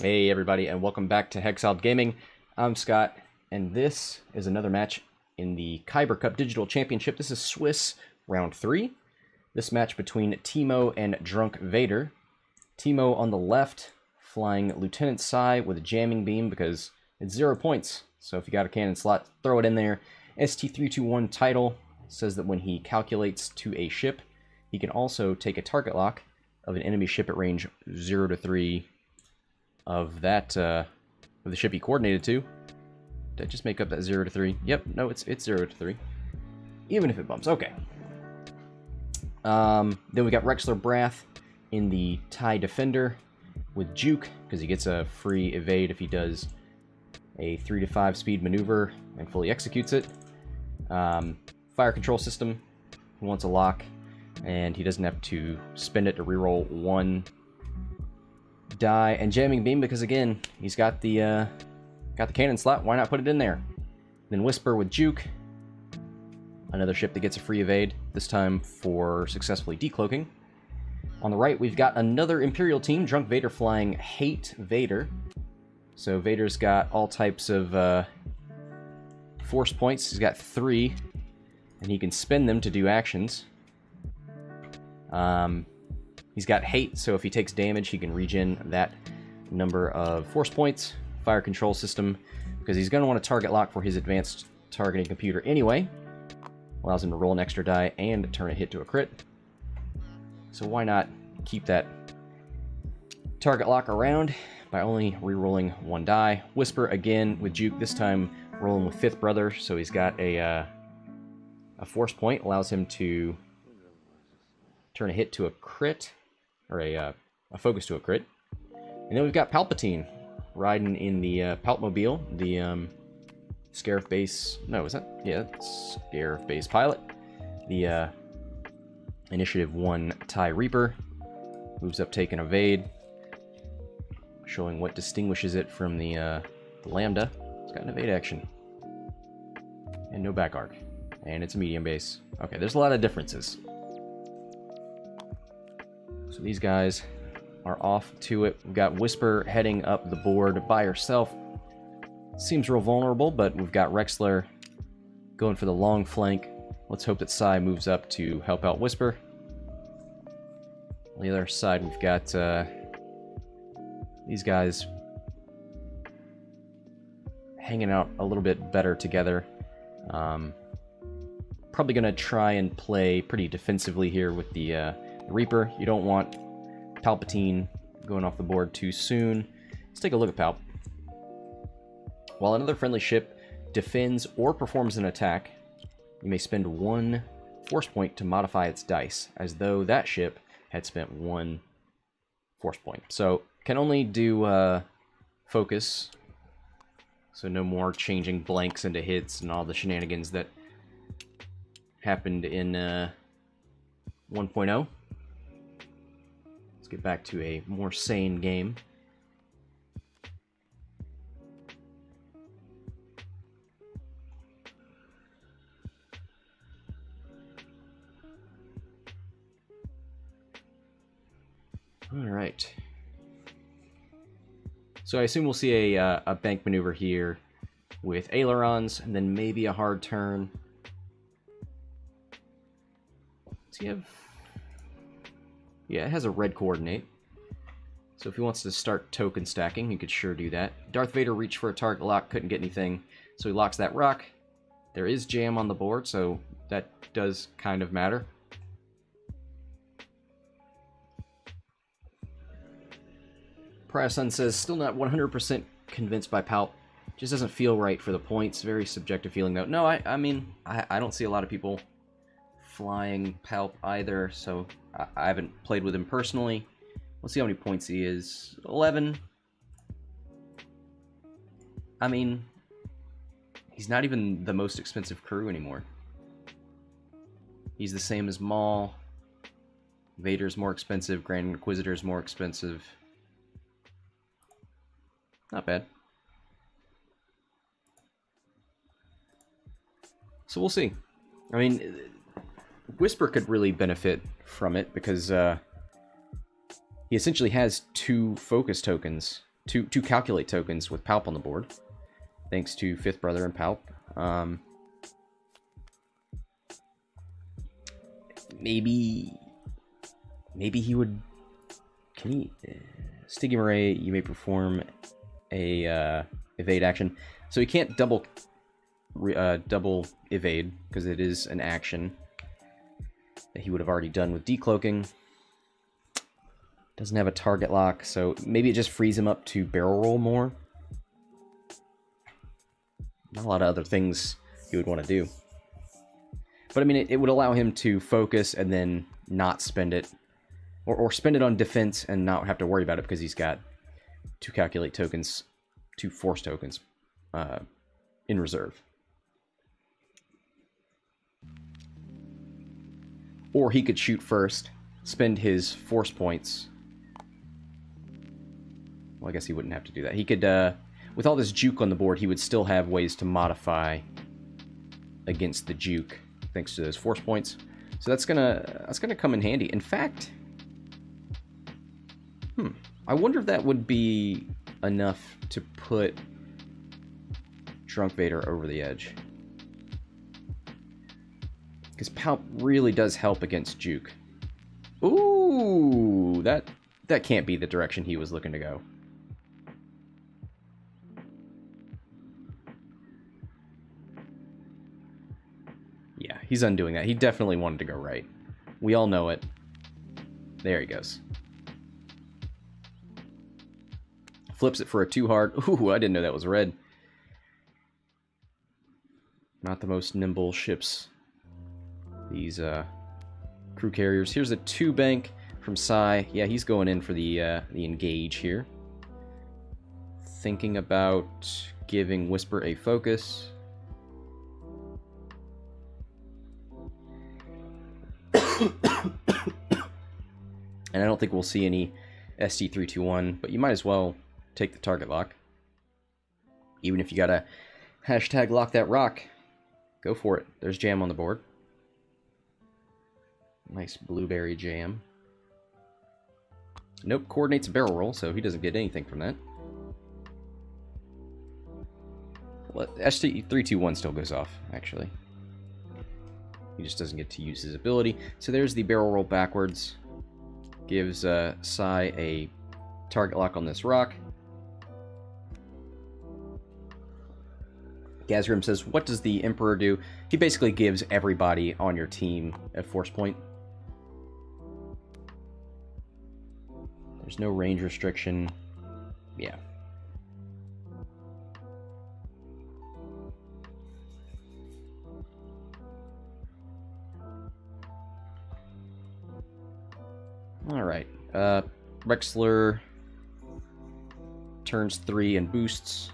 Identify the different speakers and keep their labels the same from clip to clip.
Speaker 1: Hey everybody, and welcome back to Hexiled Gaming. I'm Scott, and this is another match in the Kyber Cup Digital Championship. This is Swiss Round 3. This match between Timo and Drunkvader. Timo on the left, flying Lieutenant Sai with a jamming beam because it's 0 points. So if you got a cannon slot, throw it in there. ST321 title says that when he calculates to a ship, he can also take a target lock of an enemy ship at range 0 to 3 of that, of the ship he coordinated to. Did I just make up that 0 to 3? Yep, no, it's 0 to 3. Even if it bumps, okay. Then we got Rexler Brath in the TIE Defender with Juke, because he gets a free evade if he does a 3 to 5 speed maneuver and fully executes it. Fire control system, he wants a lock, and he doesn't have to spend it to reroll one die, and jamming beam because again he's got the cannon slot. Why not put it in there? Then Whisper with Juke, another ship that gets a free evade, this time for successfully decloaking. On the right we've got another Imperial team, Drunkvader flying Hate Vader. So Vader's got all types of force points. He's got 3, and he can spend them to do actions. He's got Hate, so if he takes damage, he can regen that number of force points. Fire control system, because he's going to want to target lock for his advanced targeting computer anyway. Allows him to roll an extra die and turn a hit to a crit. So why not keep that target lock around by only re-rolling 1 die. Whisper again with Juke, this time rolling with 5th Brother, so he's got a force point, allows him to turn a hit to a crit, or a focus to a crit. And then we've got Palpatine riding in the Palpmobile, the Scarif base. No, is that? Yeah, Scarif base pilot. The Initiative 1 TIE Reaper moves up, taking evade, showing what distinguishes it from the Lambda. It's got an evade action and no back arc, and it's a medium base. Okay, there's a lot of differences. So these guys are off to it. We've got Whisper heading up the board by herself. Seems real vulnerable, but we've got Rexler going for the long flank. Let's hope that Sai moves up to help out Whisper. On the other side, we've got these guys hanging out a little bit better together. Probably going to try and play pretty defensively here with the Reaper. You don't want Palpatine going off the board too soon. Let's take a look at Palp. While another friendly ship defends or performs an attack, you may spend 1 force point to modify its dice, as though that ship had spent 1 force point. So, can only do focus, so no more changing blanks into hits and all the shenanigans that happened in 1.0. Get back to a more sane game. All right. So I assume we'll see a bank maneuver here with ailerons, and then maybe a hard turn. Does he have? Yeah, it has a red coordinate. So if he wants to start token stacking, he could sure do that. Darth Vader reached for a target lock, couldn't get anything, so he locks that rock. There is jam on the board, so that does kind of matter. Prasun says, still not 100% convinced by Palp. Just doesn't feel right for the points. Very subjective feeling, though. No, I mean, I don't see a lot of people flying Palp either, so I haven't played with him personally. Let's see how many points he is. 11. I mean, he's not even the most expensive crew anymore. He's the same as Maul. Vader's more expensive. Grand Inquisitor's more expensive. Not bad. So we'll see. I mean, Whisper could really benefit from it because he essentially has 2 focus tokens two calculate tokens with Palp on the board, thanks to Fifth Brother and Palp. Maybe he would. Can he? Stiggy Murray, you may perform a evade action, so he can't double evade because it is an action that he would have already done with decloaking. Doesn't have a target lock, so maybe it just frees him up to barrel roll more. Not a lot of other things he would want to do. But I mean, it would allow him to focus and then not spend it. Or spend it on defense and not have to worry about it because he's got 2 calculate tokens, 2 force tokens in reserve. Or he could shoot first, spend his force points. Well, I guess he wouldn't have to do that. He could, with all this juke on the board, he would still have ways to modify against the juke, thanks to those force points. So that's gonna come in handy. In fact, I wonder if that would be enough to put Drunkvader over the edge. Because Palp really does help against juke. Ooh, that can't be the direction he was looking to go. Yeah, he's undoing that. He definitely wanted to go right. We all know it. There he goes. Flips it for a 2 hard. Ooh, I didn't know that was red. Not the most nimble ships. These crew carriers. Here's a 2 bank from Sai. Yeah, he's going in for the engage here. Thinking about giving Whisper a focus. And I don't think we'll see any ST321, but you might as well take the target lock. Even if you gotta hashtag lock that rock, go for it. There's jam on the board. Nice blueberry jam. Nope, coordinates a barrel roll, so he doesn't get anything from that. Well, ST321 still goes off, actually. He just doesn't get to use his ability. So there's the barrel roll backwards. Gives Sai a target lock on this rock. Gazgrim says, what does the Emperor do? He basically gives everybody on your team a force point. There's no range restriction. Yeah. Alright. Rexler turns 3 and boosts.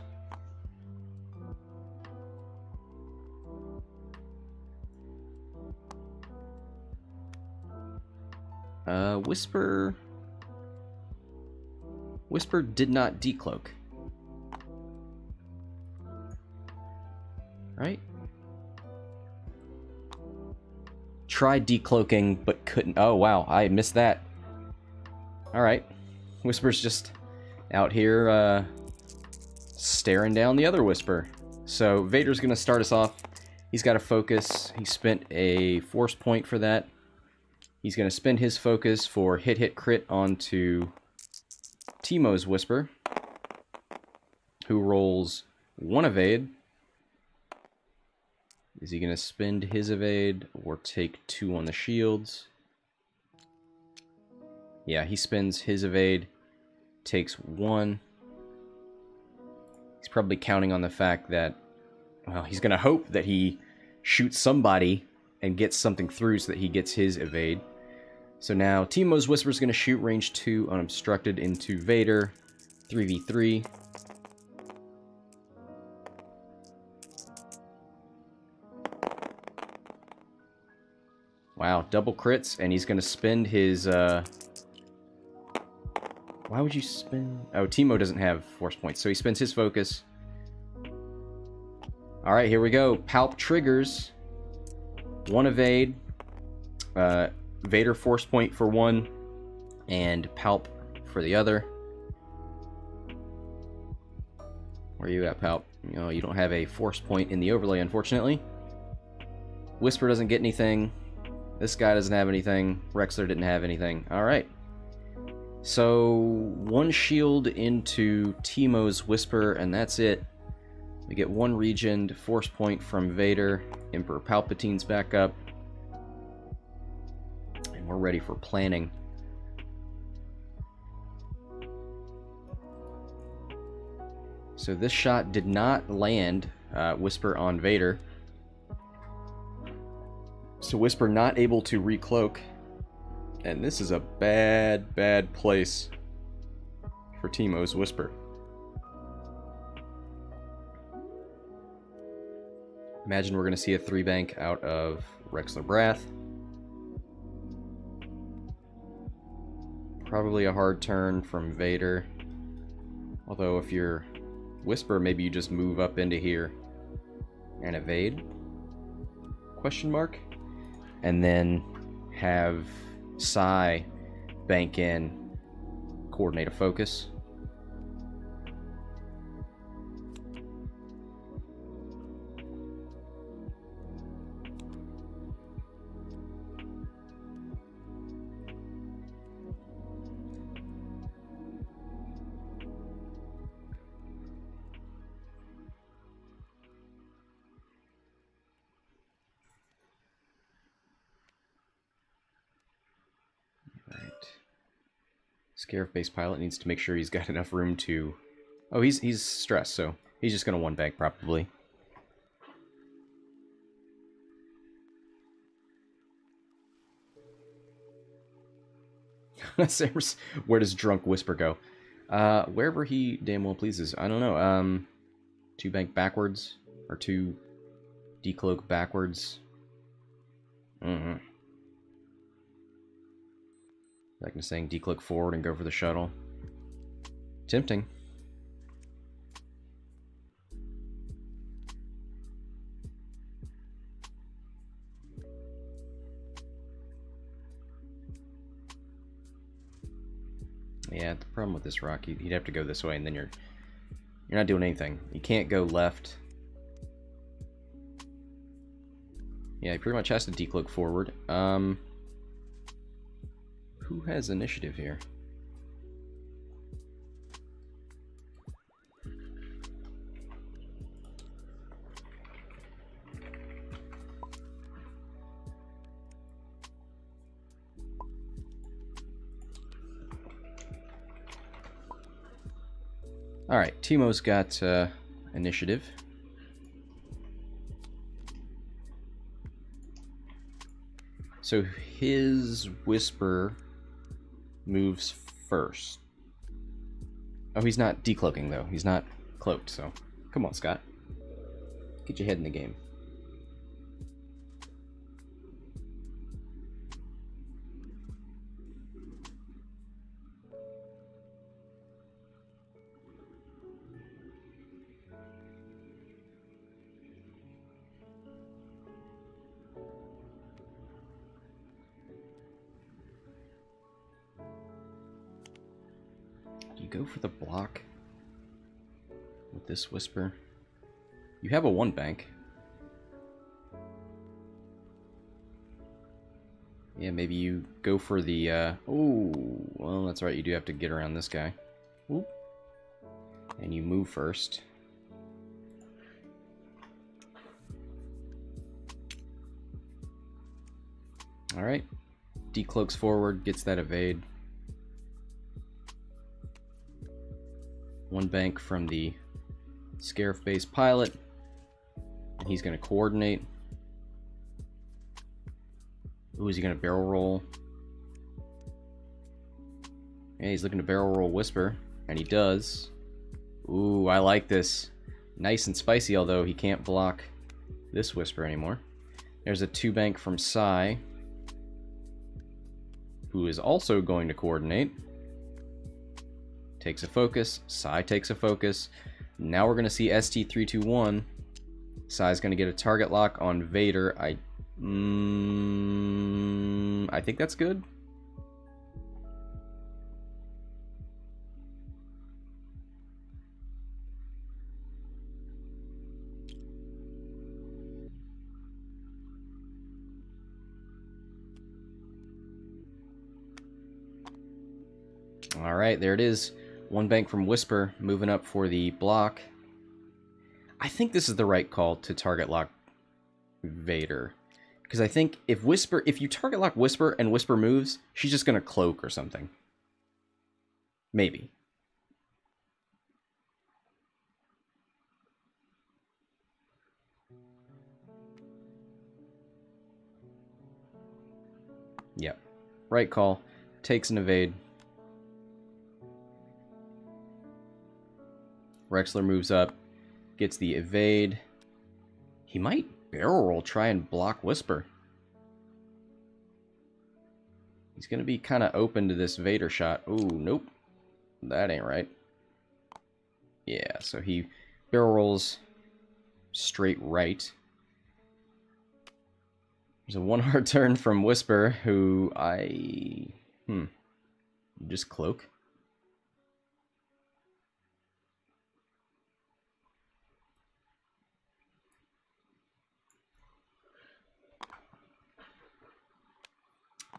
Speaker 1: Whisper did not decloak. Right? Tried decloaking, but couldn't. Oh, wow. I missed that. Alright. Whisper's just out here staring down the other Whisper. So Vader's going to start us off. He's got a focus. He spent a force point for that. He's going to spend his focus for hit crit onto Timo's Whisper, who rolls 1 evade. Is he going to spend his evade or take 2 on the shields? Yeah, he spends his evade, takes 1. He's probably counting on the fact that, well, he's going to hope that he shoots somebody and gets something through so that he gets his evade. So now Timo's Whisper is going to shoot range 2 unobstructed into Vader, 3v3. Wow, double crits, and he's going to spend his... Why would you spend... Oh, Timo doesn't have force points, so he spends his focus. Alright, here we go. Palp triggers. 1 evade. Vader force point for 1, and Palp for the other. Where are you at, Palp? You know, you don't have a force point in the overlay, unfortunately. Whisper doesn't get anything. This guy doesn't have anything. Rexler didn't have anything. Alright. So, one shield into Timo's Whisper, and that's it. We get one regened force point from Vader. Emperor Palpatine's back up. And we're ready for planning. So this shot did not land Whisper on Vader. So Whisper not able to recloak. And this is a bad, bad place for Timo's Whisper. Imagine we're going to see a 3-bank out of Rexler Brath. Probably a hard turn from Vader. Although if you're Whisper, maybe you just move up into here and evade? Question mark? And then have Psy bank in, coordinate a focus. Scarif base pilot needs to make sure he's got enough room to... Oh, he's stressed, so he's just going to 1-bank probably. Where does Drunk Whisper go? Wherever he damn well pleases. I don't know. 2-bank backwards, or 2 decloak backwards. Like I'm saying, decloak forward and go for the shuttle. Tempting. Yeah, the problem with this rock, he'd have to go this way, and then you're not doing anything. You can't go left. Yeah, he pretty much has to decloak forward. Who has initiative here? Alright, Timo's got initiative. So his Whisper moves first. Oh, he's not decloaking though. He's not cloaked, so come on, Scott. Get your head in the game. Go for the block with this Whisper. You have a 1-bank. Yeah, maybe you go for the oh, well, that's right, you do have to get around this guy. Oop. And you move first. Alright. Decloaks forward, gets that evade. 1-bank from the Scarif base pilot. And he's going to coordinate. Ooh, is he going to barrel roll? Yeah, he's looking to barrel roll Whisper, and he does. Ooh, I like this. Nice and spicy, although he can't block this Whisper anymore. There's a 2-bank from Psy, who is also going to coordinate. Takes a focus. Psy takes a focus. Now we're going to see ST321. Psy's going to get a target lock on Vader. I think that's good. Alright, there it is. One bank from Whisper, moving up for the block. I think this is the right call to target lock Vader. Because I think if you target lock Whisper and Whisper moves, she's just going to cloak or something. Maybe. Yep. Right call. Takes an evade. Rexler moves up. Gets the evade. He might barrel roll, try and block Whisper. He's going to be kind of open to this Vader shot. Ooh, nope. That ain't right. Yeah, so he barrel rolls straight right. There's a one hard turn from Whisper, who just cloak.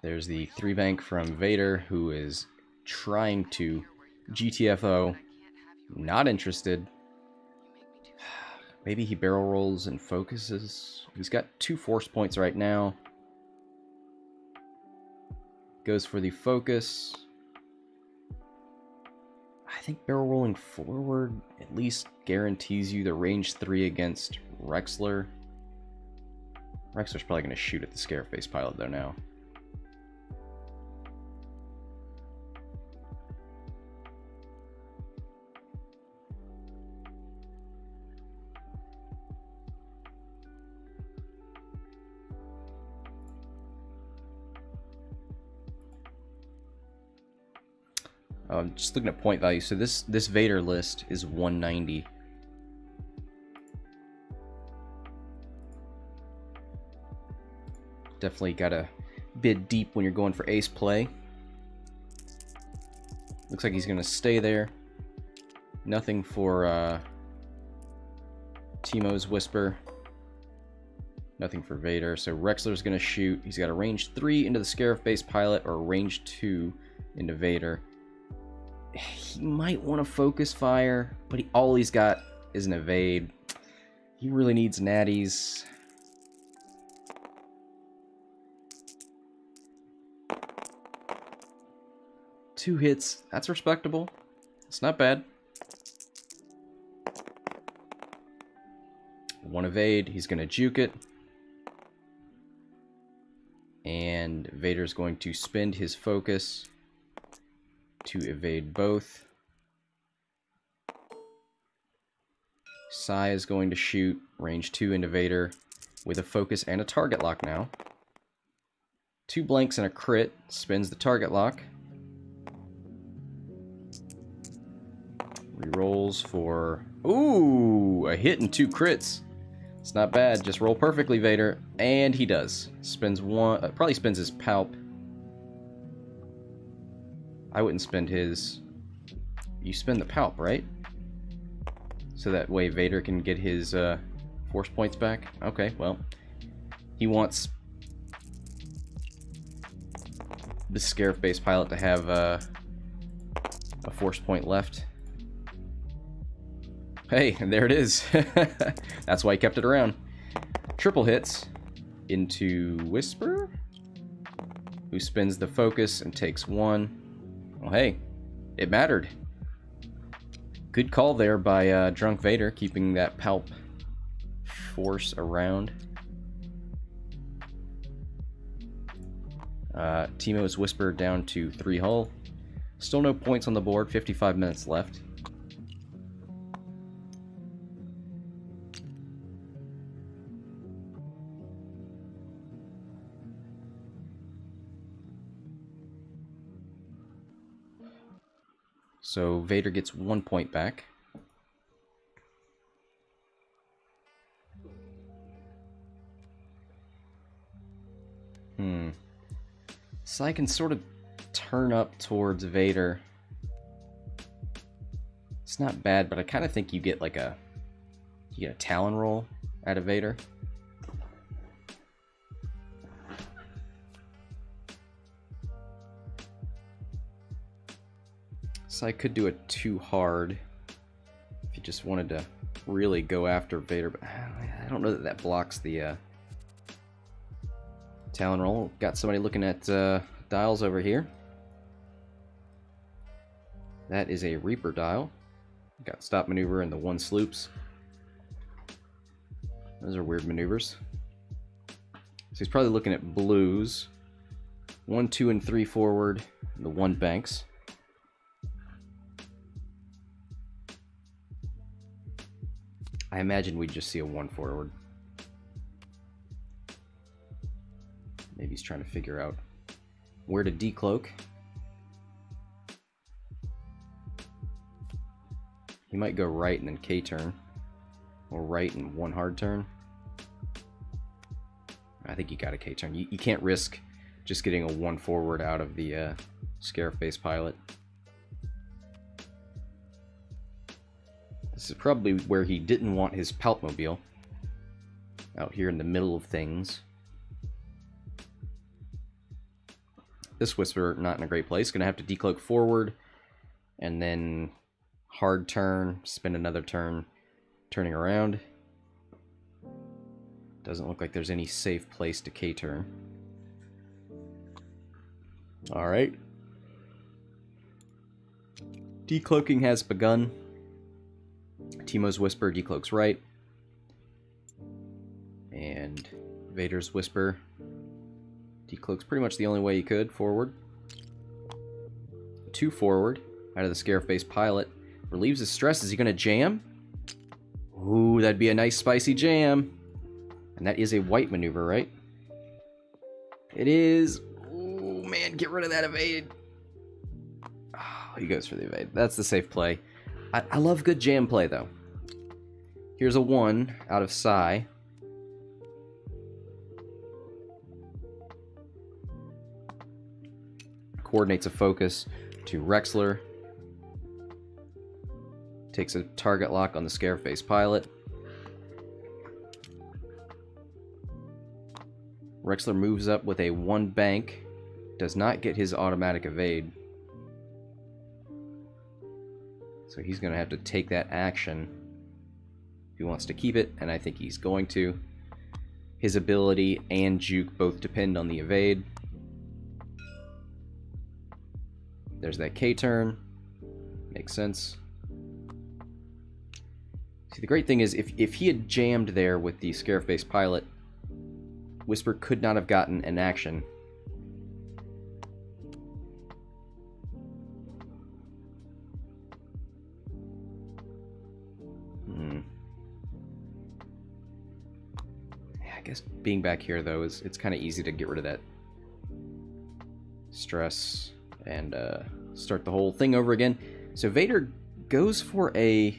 Speaker 1: There's the 3-bank from Vader, who is trying to GTFO. Not interested. Maybe he barrel rolls and focuses. He's got 2 force points right now. Goes for the focus. I think barrel rolling forward at least guarantees you the range 3 against Rexler. Rexler's probably going to shoot at the Scarif base pilot though now. Just looking at point value, so this Vader list is 190. Definitely gotta bid deep when you're going for ace play. Looks like he's gonna stay there. Nothing for Timo's Whisper. Nothing for Vader. So Rexler's gonna shoot. He's got a range 3 into the Scarif base pilot or a range 2 into Vader. He might want to focus fire, but all he's got is an evade. He really needs natties. Two hits, that's respectable. It's not bad. One evade, he's going to juke it. And Vader's going to spend his focus to evade both. Sai is going to shoot range 2 into Vader with a focus and a target lock now. 2 blanks and a crit. Spins the target lock. Rerolls for... Ooh! A hit and 2 crits. It's not bad. Just roll perfectly, Vader. And he does. Spins one... probably spins his palp. I wouldn't spend his... You spend the palp, right? So that way Vader can get his force points back. Okay, well. He wants the Scarif base pilot to have a force point left. Hey, and there it is. That's why he kept it around. Triple hits into Whisper, who spins the focus and takes 1. Well, hey, it mattered. Good call there by Drunkvader, keeping that palp force around. Timo's Whisper down to 3 hull. Still no points on the board, 55 minutes left. So Vader gets 1 point back. So I can sort of turn up towards Vader. It's not bad, but I kind of think you get like a Talon roll out of Vader. So I could do it too hard if you just wanted to really go after Vader, but I don't know that that blocks the Talon roll. Got somebody looking at dials over here. That is a Reaper dial. Got stop maneuver and the 1 sloops. Those are weird maneuvers. So he's probably looking at blues. 1, 2, and 3 forward. The 1 banks. I imagine we'd just see a 1 forward. Maybe he's trying to figure out where to decloak. He might go right and then K turn. Or right and 1 hard turn. I think you got a K turn. You can't risk just getting a 1 forward out of the Scarif base pilot. This is probably where he didn't want his Palpmobile. Out here in the middle of things. This Whisper, not in a great place. Gonna have to decloak forward. And then hard turn, spin another turn, turning around. Doesn't look like there's any safe place to K-turn. Alright. Decloaking has begun. Timo's Whisper decloaks right. And Vader's Whisper decloaks pretty much the only way he could, forward. 2 forward, out of the Scarif base pilot. Relieves his stress. Is he going to jam? Ooh, that'd be a nice spicy jam. And that is a white maneuver, right? It is. Ooh, man, get rid of that evade. Oh, he goes for the evade. That's the safe play. I love good jam play, though. Here's a 1 out of Psi. Coordinates a focus to Rexler. Takes a target lock on the Scarif base pilot. Rexler moves up with a 1 bank. Does not get his automatic evade. So he's going to have to take that action if he wants to keep it, and I think he's going to. His ability and juke both depend on the evade. There's that K-turn. Makes sense. See, the great thing is, if he had jammed there with the Scarif base pilot, Whisper could not have gotten an action. I guess being back here, though, it's kind of easy to get rid of that stress and start the whole thing over again. So Vader goes for a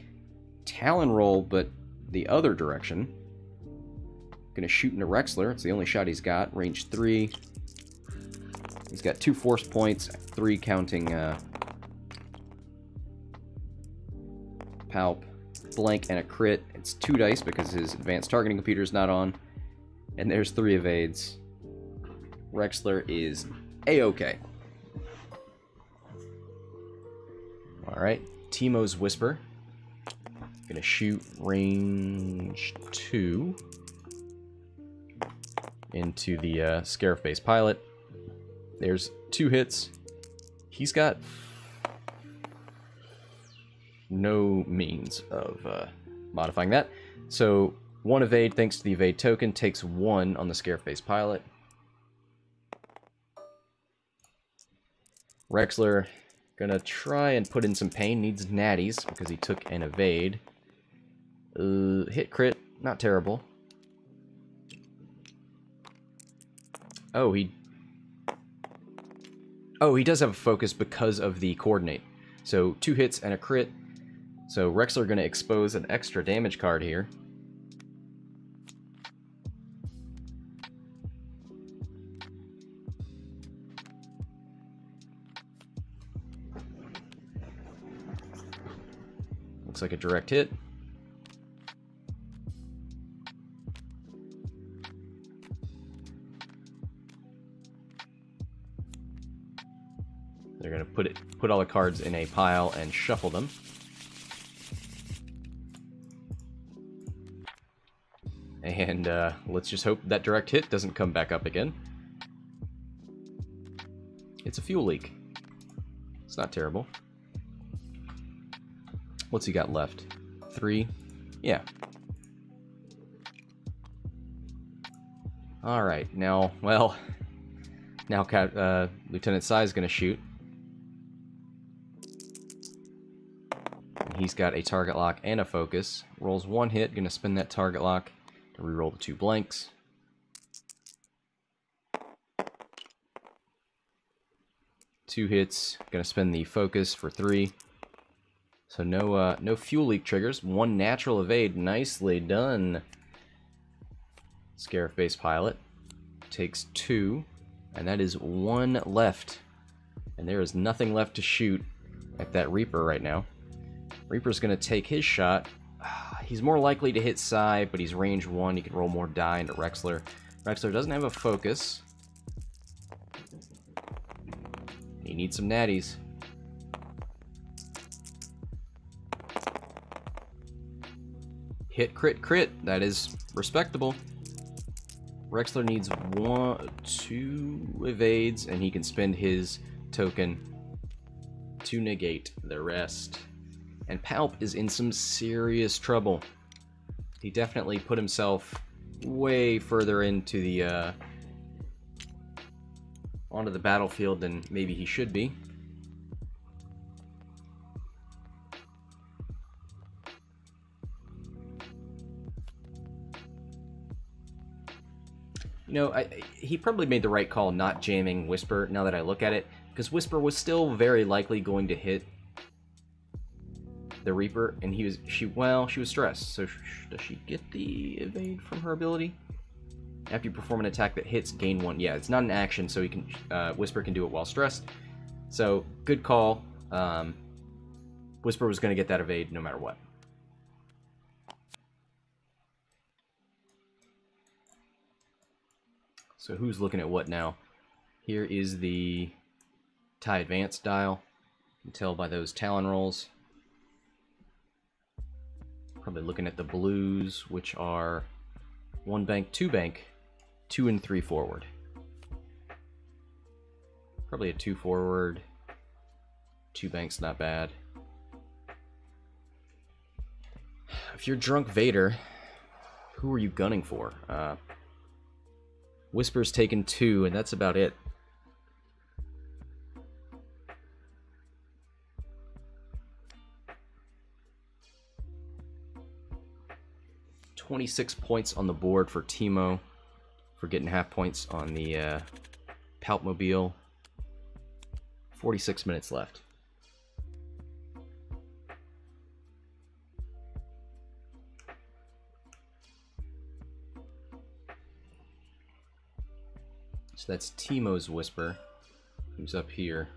Speaker 1: Talon roll, but the other direction. Gonna shoot into Rexler. It's the only shot he's got. Range 3. He's got 2 force points, 3 counting Palp, blank, and a crit. It's 2 dice because his advanced targeting computer is not on. And there's 3 evades. Rexler is A-okay. Alright, Timo's Whisper. Gonna shoot range 2 into the Scarif base pilot. There's 2 hits. He's got no means of modifying that. So 1 evade thanks to the evade token, takes 1 on the Scarif base pilot. Rexler gonna try and put in some pain. Needs natties because he took an evade. Hit crit, not terrible. Oh, he does have a focus because of the coordinate. So 2 hits and a crit. So Rexler gonna expose an extra damage card here. Looks like a direct hit. They're going to put all the cards in a pile and shuffle them. And let's just hope that direct hit doesn't come back up again. It's a fuel leak. It's not terrible. What's he got left? 3? Yeah. Alright, now, well, now Lieutenant Sai is going to shoot. And he's got a target lock and a focus. Rolls 1 hit, going to spin that target lock to reroll the 2 blanks. Two hits, going to spend the focus for 3. So no fuel leak triggers. 1 natural evade, nicely done. Scarif base pilot takes 2, and that is 1 left. And there is nothing left to shoot at that Reaper right now. Reaper's going to take his shot. He's more likely to hit Sai, but he's range 1. He can roll more die into Rexler. Rexler doesn't have a focus. He needs some natties. Hit, crit, crit. That is respectable. Rexler needs 2 evades, and he can spend his token to negate the rest. And Palp is in some serious trouble. He definitely put himself way further into the onto the battlefield than maybe he should be. You know, he probably made the right call not jamming Whisper, now that I look at it, because Whisper was still very likely going to hit the Reaper, and she was stressed. So does she get the evade from her ability? After you perform an attack that hits, gain 1. Yeah, it's not an action, so he can Whisper can do it while stressed. So good call. Whisper was going to get that evade no matter what. So who's looking at what now? Here is the TIE Advanced dial. You can tell by those Talon rolls. Probably looking at the blues, which are 1 bank, 2 bank, 2 and 3 forward. Probably a 2 forward. 2 banks, not bad. If you're Drunk Vader, who are you gunning for? Whisper's taken 2, and that's about it. $26 points on the board for Timo for getting half points on the Palpmobile. 46 minutes left. So that's Timo's Whisper, who's up here.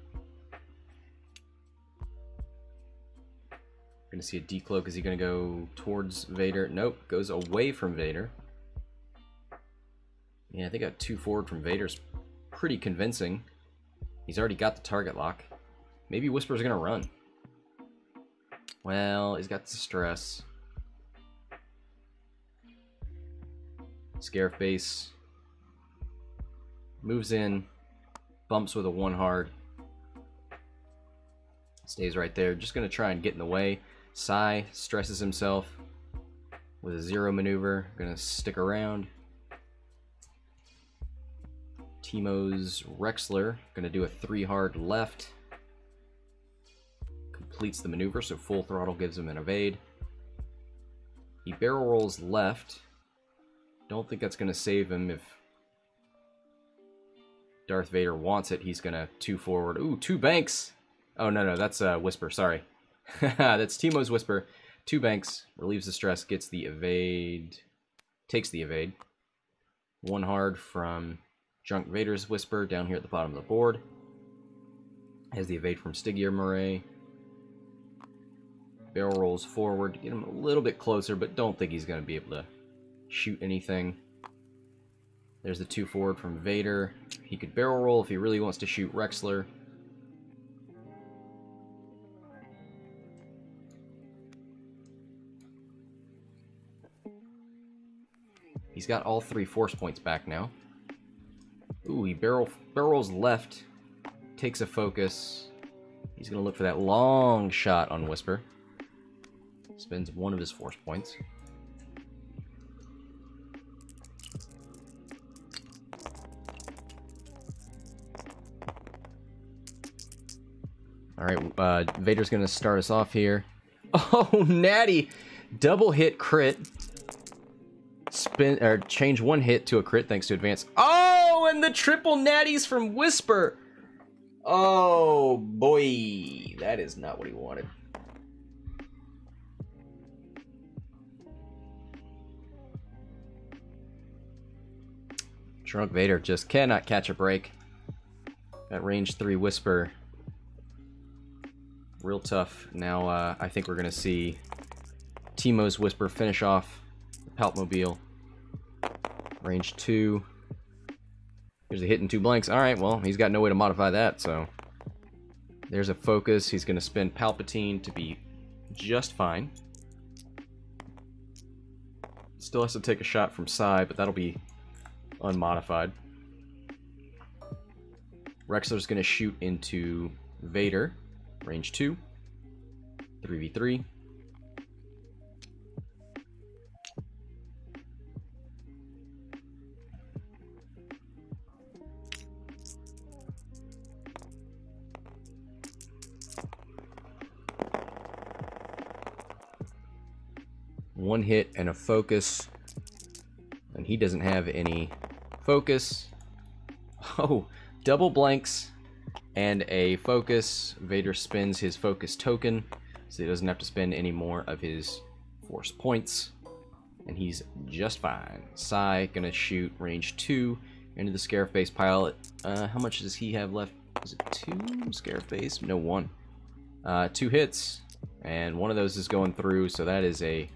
Speaker 1: We're gonna see a decloak. Is he gonna go towards Vader? Nope, goes away from Vader. Yeah, I think a 2 forward from Vader's pretty convincing. He's already got the target lock. Maybe Whisper's gonna run. Well, he's got the stress. Scarif base. Moves in, bumps with a 1 hard. Stays right there. Just going to try and get in the way. Sai stresses himself with a 0 maneuver. Going to stick around. Timo's Rexler going to do a 3 hard left. Completes the maneuver, so full throttle gives him an evade. He barrel rolls left. Don't think that's going to save him if Darth Vader wants it. He's gonna 2 forward. Ooh, 2 banks. Oh, no, that's Whisper, sorry. That's Timo's Whisper. 2 banks, relieves the stress, gets the evade, takes the evade. 1 hard from Drunk Vader's Whisper down here at the bottom of the board. Has the evade from Stygier Murray. Barrel rolls forward to get him a little bit closer, but don't think he's gonna be able to shoot anything. There's the 2 forward from Vader. He could barrel roll if he really wants to shoot Rexler. He's got all 3 force points back now. Ooh, he barrels left, takes a focus. He's going to look for that long shot on Whisper. Spends 1 of his force points. Alright, Vader's going to start us off here. Oh, natty! Double hit crit. Change 1 hit to a crit thanks to advance. Oh, and the triple natties from Whisper! Oh, boy. That is not what he wanted. Drunkvader just cannot catch a break. That range 3 Whisper. Real tough. Now, I think we're going to see Timo's Whisper finish off the Palpmobile. Range 2. Here's a hit and 2 blanks. Alright, well, he's got no way to modify that, so... There's a focus. He's going to spin Palpatine to be just fine. Still has to take a shot from Psy, but that'll be unmodified. Rexler's going to shoot into Vader. Range 2. 3v3. One hit and a focus. And he doesn't have any focus. Oh, double blanks and a focus. Vader spends his focus token, so he doesn't have to spend any more of his force points. And he's just fine. Psy gonna shoot range 2 into the Scarif base pilot. How much does he have left? Is it 2 Scarif base? No, 1. 2 hits, and 1 of those is going through, so that is a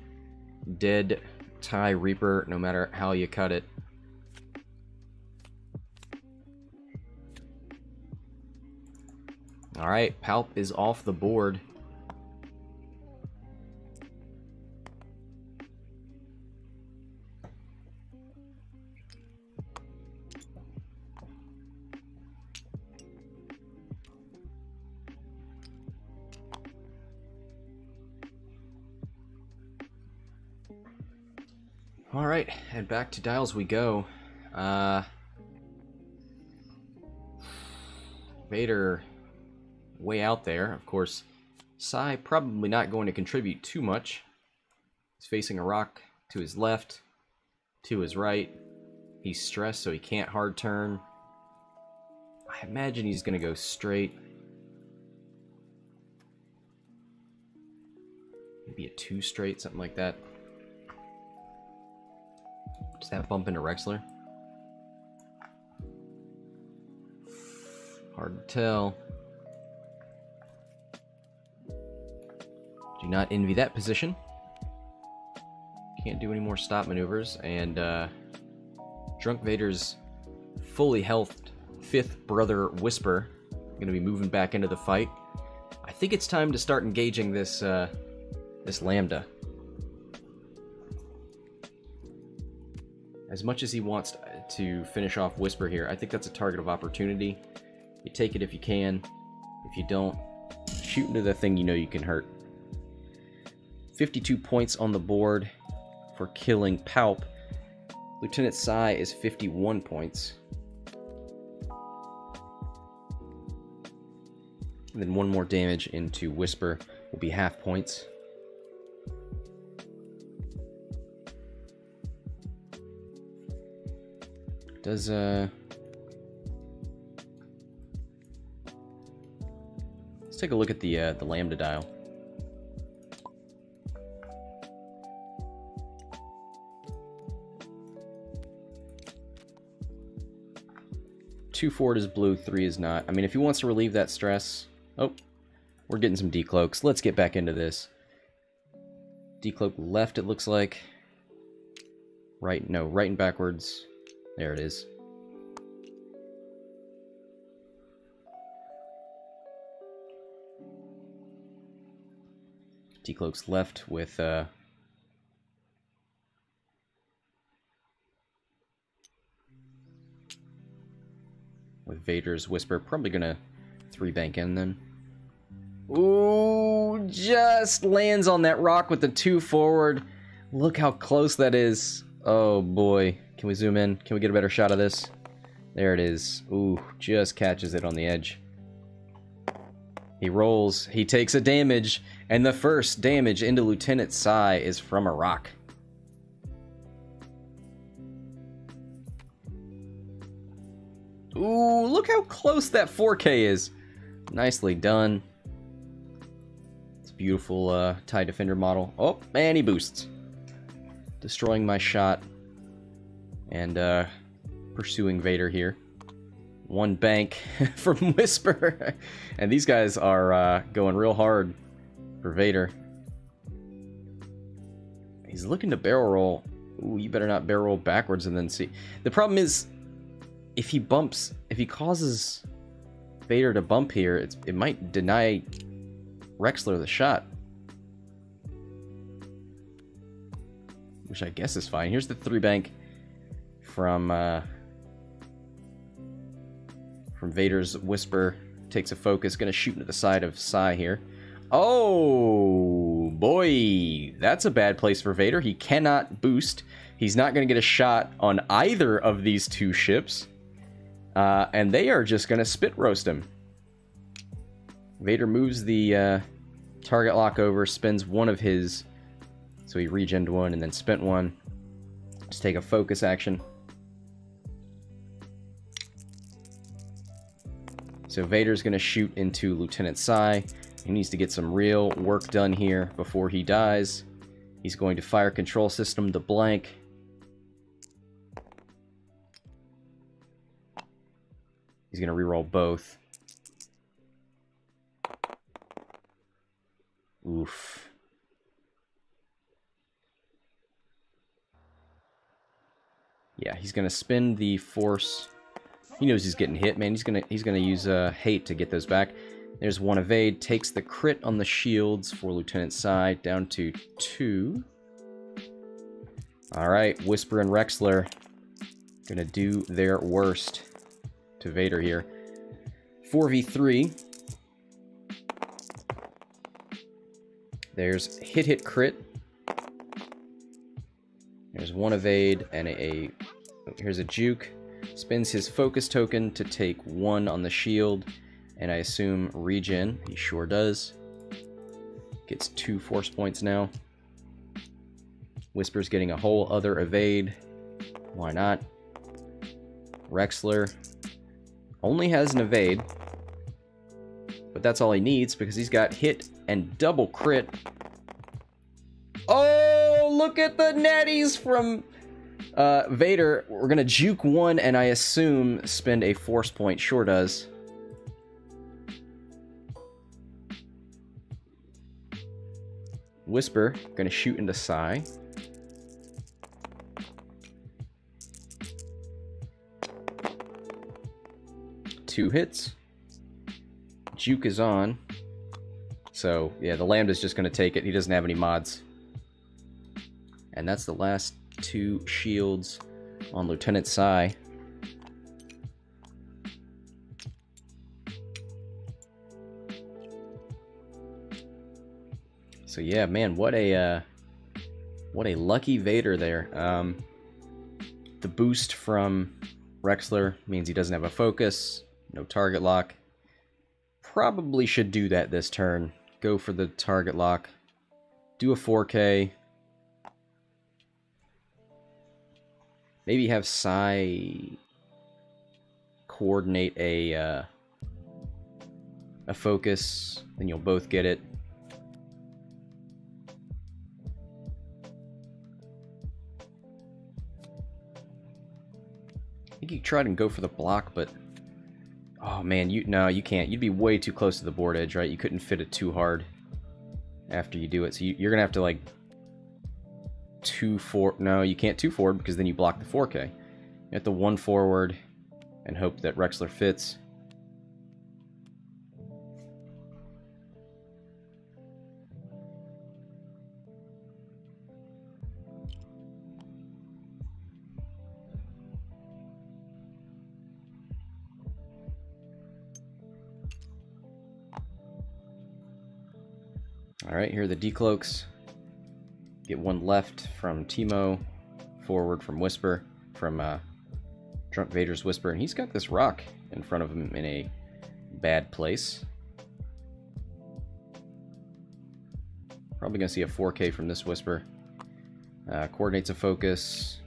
Speaker 1: dead TIE Reaper, no matter how you cut it. Alright, Palp is off the board. Alright, and back to dials we go. Vader way out there. Of course, Psy probably not going to contribute too much. He's facing a rock to his left, to his right. He's stressed, so he can't hard turn. I imagine he's going to go straight. Maybe a 2 straight, something like that. Does that bump into Rexler? Hard to tell. Do not envy that position. Can't do any more stop maneuvers, and Drunkvader's fully healthed 5th brother Whisper gonna be moving back into the fight. I think it's time to start engaging this this Lambda. As much as he wants to finish off Whisper here, I think that's a target of opportunity. You take it if you can. If you don't, shoot into the thing you know you can hurt. 52 points on the board for killing Palp. Lieutenant Psy is 51 points. And then 1 more damage into Whisper will be half points. Does let's take a look at the Lambda dial. Two forward is blue, 3 is not. I mean, if he wants to relieve that stress. Oh, we're getting some decloaks. Let's get back into this. Decloak left, it looks like. Right, no, right and backwards. There it is. Decloak's left with with Vader's Whisper. Probably gonna 3-bank in then. Ooh, just lands on that rock with the 2 forward. Look how close that is. Oh boy. Can we zoom in? Can we get a better shot of this? There it is. Ooh, just catches it on the edge. He rolls. He takes a damage. And the first damage into Lieutenant Sai is from a rock. Ooh, look how close that 4K is. Nicely done. It's a beautiful TIE Defender model. Oh, and he boosts. Destroying my shot. And pursuing Vader here. 1 bank from Whisper. And these guys are going real hard for Vader. He's looking to barrel roll. Ooh, you better not barrel roll backwards and then see. The problem is, if he causes Vader to bump here, it might deny Rexler the shot. Which I guess is fine. Here's the 3-bank from Vader's Whisper. Takes a focus, gonna shoot into the side of Sai here. Oh boy, that's a bad place for Vader. He cannot boost. He's not gonna get a shot on either of these 2 ships. And they are just gonna spit roast him. Vader moves the target lock over, spends 1 of his, so he regened 1 and then spent 1. Just take a focus action. So Vader's going to shoot into Lieutenant Sai. He needs to get some real work done here before he dies. He's going to fire control system to blank. He's going to reroll both. Oof. Yeah, he's going to spin the force. He knows he's getting hit, man. He's gonna use hate to get those back. There's 1 evade. Takes the crit on the shields for Lieutenant Sai down to 2. All right, Whisper and Rexler gonna do their worst to Vader here. 4v3. There's hit crit. There's 1 evade and here's a juke. Spends his focus token to take 1 on the shield, and I assume regen. He sure does. Gets 2 force points now. Whisper's getting a whole other evade. Why not? Rexler only has an evade, but that's all he needs because he's got hit and double crit. Oh, look at the natties from Vader. We're gonna juke 1 and I assume spend a force point. Sure does. Whisper gonna shoot into Sai. Two hits. Juke is on. So yeah, the Lambda's just gonna take it. He doesn't have any mods. And that's the last 2 shields on Lieutenant Sai. So yeah, man, what a lucky Vader there. The boost from Rexler means he doesn't have a focus, no target lock. Probably should do that this turn. Go for the target lock. Do a 4K. Maybe have Sai coordinate a focus, then you'll both get it. I think you tried and go for the block, but oh man, no, you can't. You'd be way too close to the board edge, right? You couldn't fit it too hard after you do it. So you're gonna have to like 2-4. No, you can't 2 forward because then you block the 4K. You have to 1 forward and hope that Rexler fits. Alright, here are the decloaks. Get one left from Timo, forward from Whisper, from Drunkvader's Whisper, and he's got this rock in front of him in a bad place. Probably going to see a 4K from this Whisper. Coordinates a focus,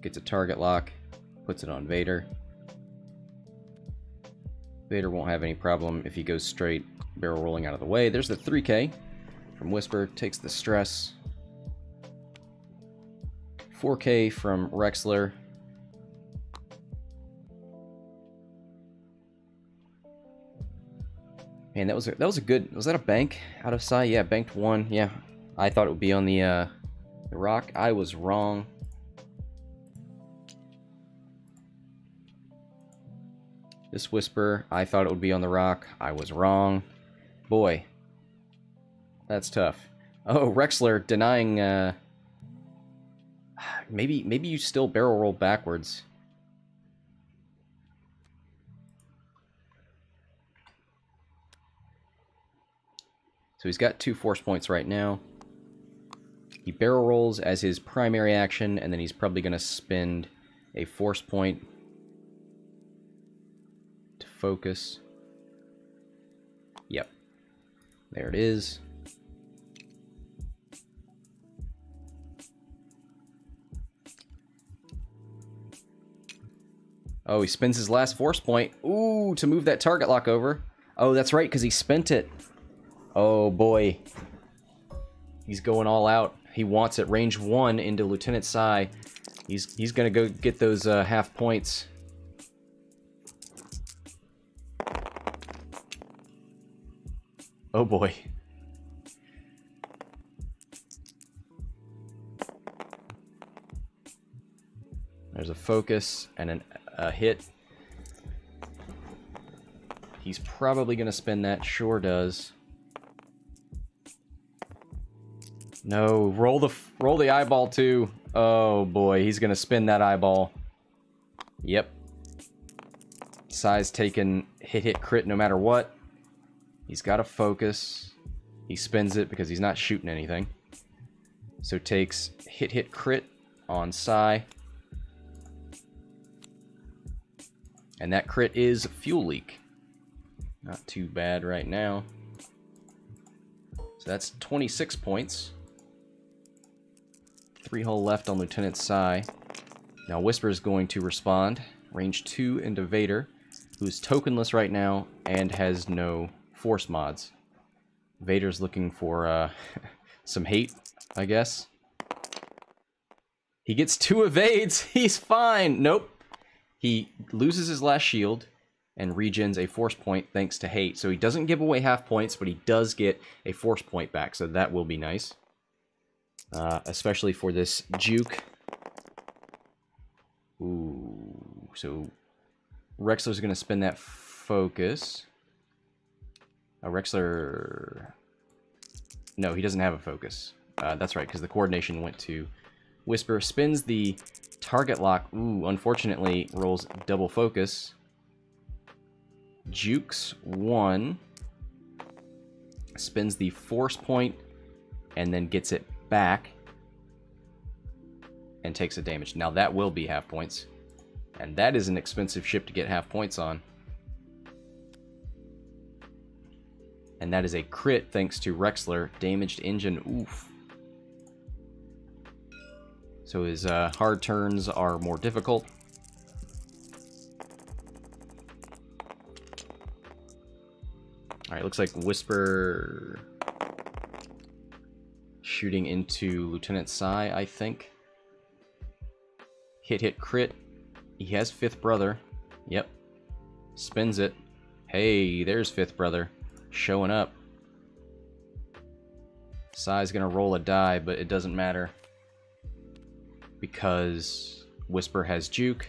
Speaker 1: gets a target lock, puts it on Vader. Vader won't have any problem if he goes straight, barrel rolling out of the way. There's the 3K from Whisper, takes the stress. 4K from Rexler. Man, that was a good. Was that a bank out of sight? Yeah, banked one. Yeah, I thought it would be on the rock. I was wrong. This Whisper, I thought it would be on the rock. I was wrong. Boy, that's tough. Oh, Rexler denying. Maybe you still barrel roll backwards. So he's got 2 force points right now. He barrel rolls as his primary action, and then he's probably going to spend a force point to focus. Yep. There it is. Oh, he spends his last force point. Ooh, to move that target lock over. Oh, that's right, because he spent it. Oh, boy. He's going all out. He wants it. Range 1 into Lieutenant Sai. He's going to go get those half points. Oh, boy. There's a focus and a hit. He's probably going to spend that. Sure does. No, roll the eyeball too. Oh boy, he's going to spin that eyeball. Yep. Sai's taking hit crit no matter what. He's got to focus. He spins it because he's not shooting anything. So takes hit crit on Sai. And that crit is fuel leak. Not too bad right now. So that's 26 points. 3 hull left on Lieutenant Sai. Now Whisper is going to respond. Range 2 into Vader, who's tokenless right now and has no force mods. Vader's looking for some hate, I guess. He gets 2 evades. He's fine. Nope. He loses his last shield and regens a force point thanks to hate. So he doesn't give away half points, but he does get a force point back. So that will be nice. Especially for this juke. Ooh. So Rexler's going to spin that focus. Rexler... No, he doesn't have a focus. That's right, because the coordination went to Whisper. Spins the target lock. Ooh, unfortunately, rolls double focus. Jukes 1. Spins the force point and then gets it back. And takes a damage. Now that will be half points. And that is an expensive ship to get half points on. And that is a crit thanks to Rexler. Damaged engine. Oof. So his hard turns are more difficult. Alright, looks like Whisper shooting into Lieutenant Sai, I think. Hit crit. He has 5th brother. Yep. Spins it. Hey, there's 5th brother. Showing up. Sai's gonna roll a die, but it doesn't matter. Because Whisper has juke.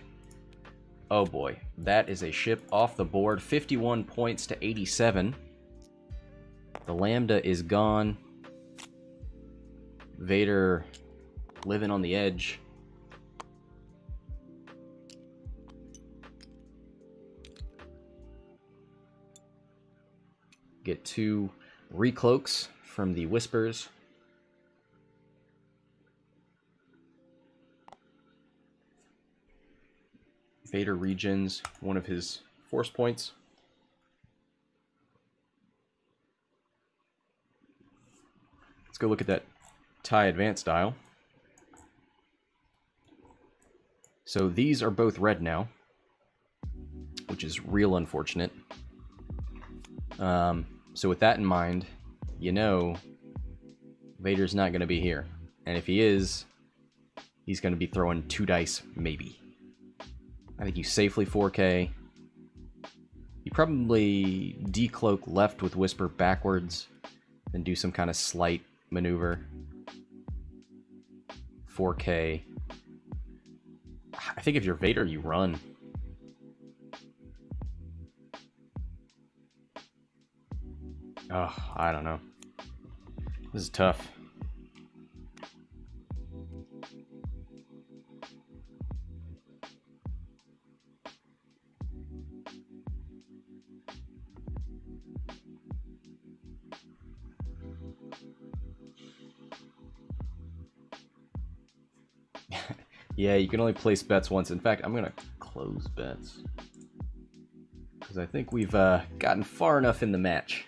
Speaker 1: Oh boy. That is a ship off the board. 51 points to 87. The Lambda is gone. Vader living on the edge. Get 2 recloaks from the Whispers. Vader regens one of his force points. Let's go look at that TIE advanced dial. So these are both red now, which is real unfortunate. So with that in mind, you know Vader's not going to be here. And if he is, he's going to be throwing 2 dice, maybe. I think you safely 4K. You probably decloak left with Whisper backwards, then do some kind of slight maneuver. 4K. I think if you're Vader, you run. Oh, I don't know. This is tough. Yeah, you can only place bets once. In fact, I'm going to close bets, because I think we've gotten far enough in the match.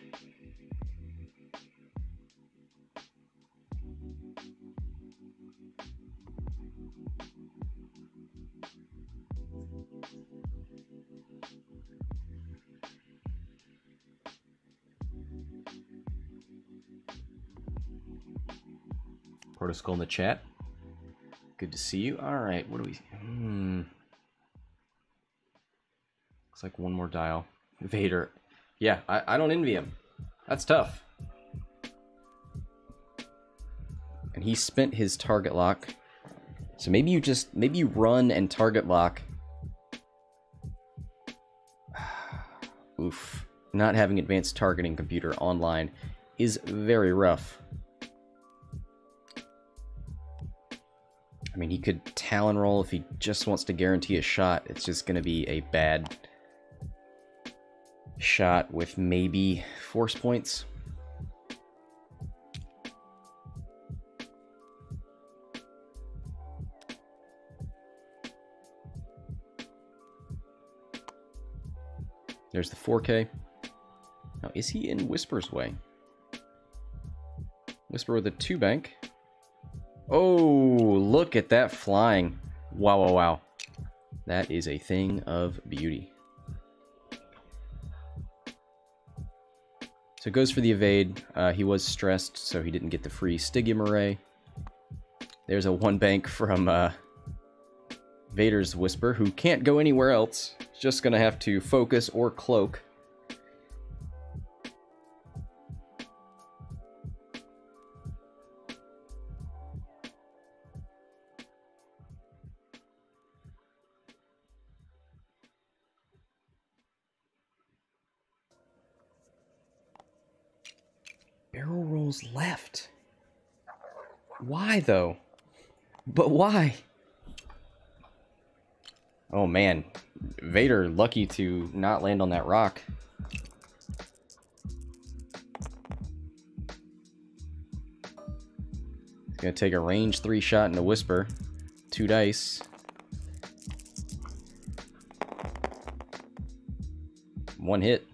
Speaker 1: Protoskull in the chat. Good to see you. Alright, what do we... Looks like one more dial. Vader. Yeah, I don't envy him. That's tough. And he spent his target lock. So maybe you run and target lock. Oof. Not having advanced targeting computer online is very rough. I mean, he could Talon roll if he just wants to guarantee a shot. It's just going to be a bad shot with maybe force points. There's the 4K. Now, is he in Whisper's way? Whisper with a 2 bank. Oh, look at that flying. Wow, wow, wow. That is a thing of beauty. So it goes for the evade. He was stressed, so he didn't get the free Stygium array. There's a 1 bank from Vader's Whisper, who can't go anywhere else. He's just going to have to focus or cloak. Barrel rolls left. Why, though? But why? Oh, man. Vader lucky to not land on that rock. He's going to take a range 3 shot into Whisper. 2 dice. 1 hit.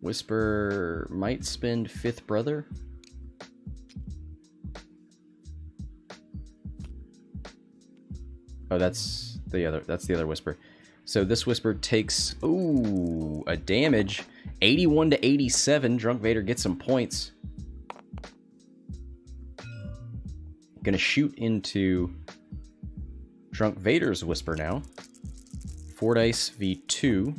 Speaker 1: Whisper might spend 5th Brother. Oh, that's the other Whisper. So this Whisper takes a damage. 81 to 87. Drunkvader gets some points. Gonna shoot into Drunkvader's Whisper now. 4 dice v2.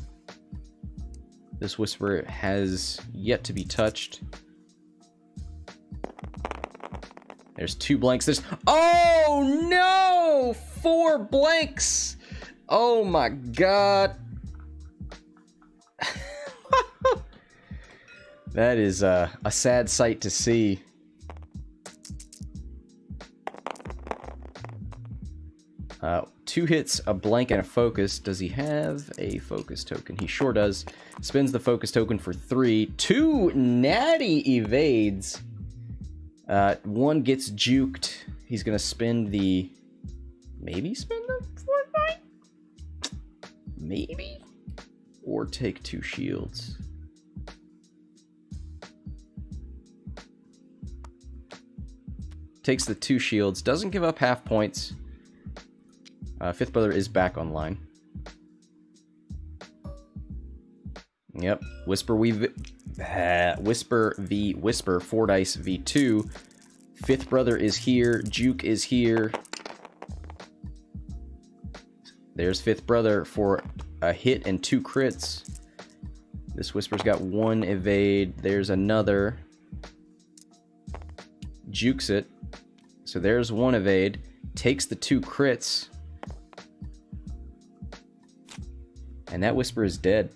Speaker 1: This Whisper has yet to be touched. There's 2 blanks. There's... Oh, no! 4 blanks! Oh, my God. That is a sad sight to see. 2 hits, a blank, and a focus. Does he have a focus token? He sure does. Spends the focus token for 3. 2 natty evades. 1 gets juked. He's going to spend the... Maybe spend the fortnight? Maybe? Or take 2 shields. Takes the 2 shields. Doesn't give up half points. Fifth Brother is back online. Yep. Whisper v Whisper. 4 dice v2. Fifth Brother is here. Juke is here. There's Fifth Brother for a hit and 2 crits. This Whisper's got 1 evade. There's another. Jukes it. So there's 1 evade. Takes the 2 crits. And that Whisper is dead.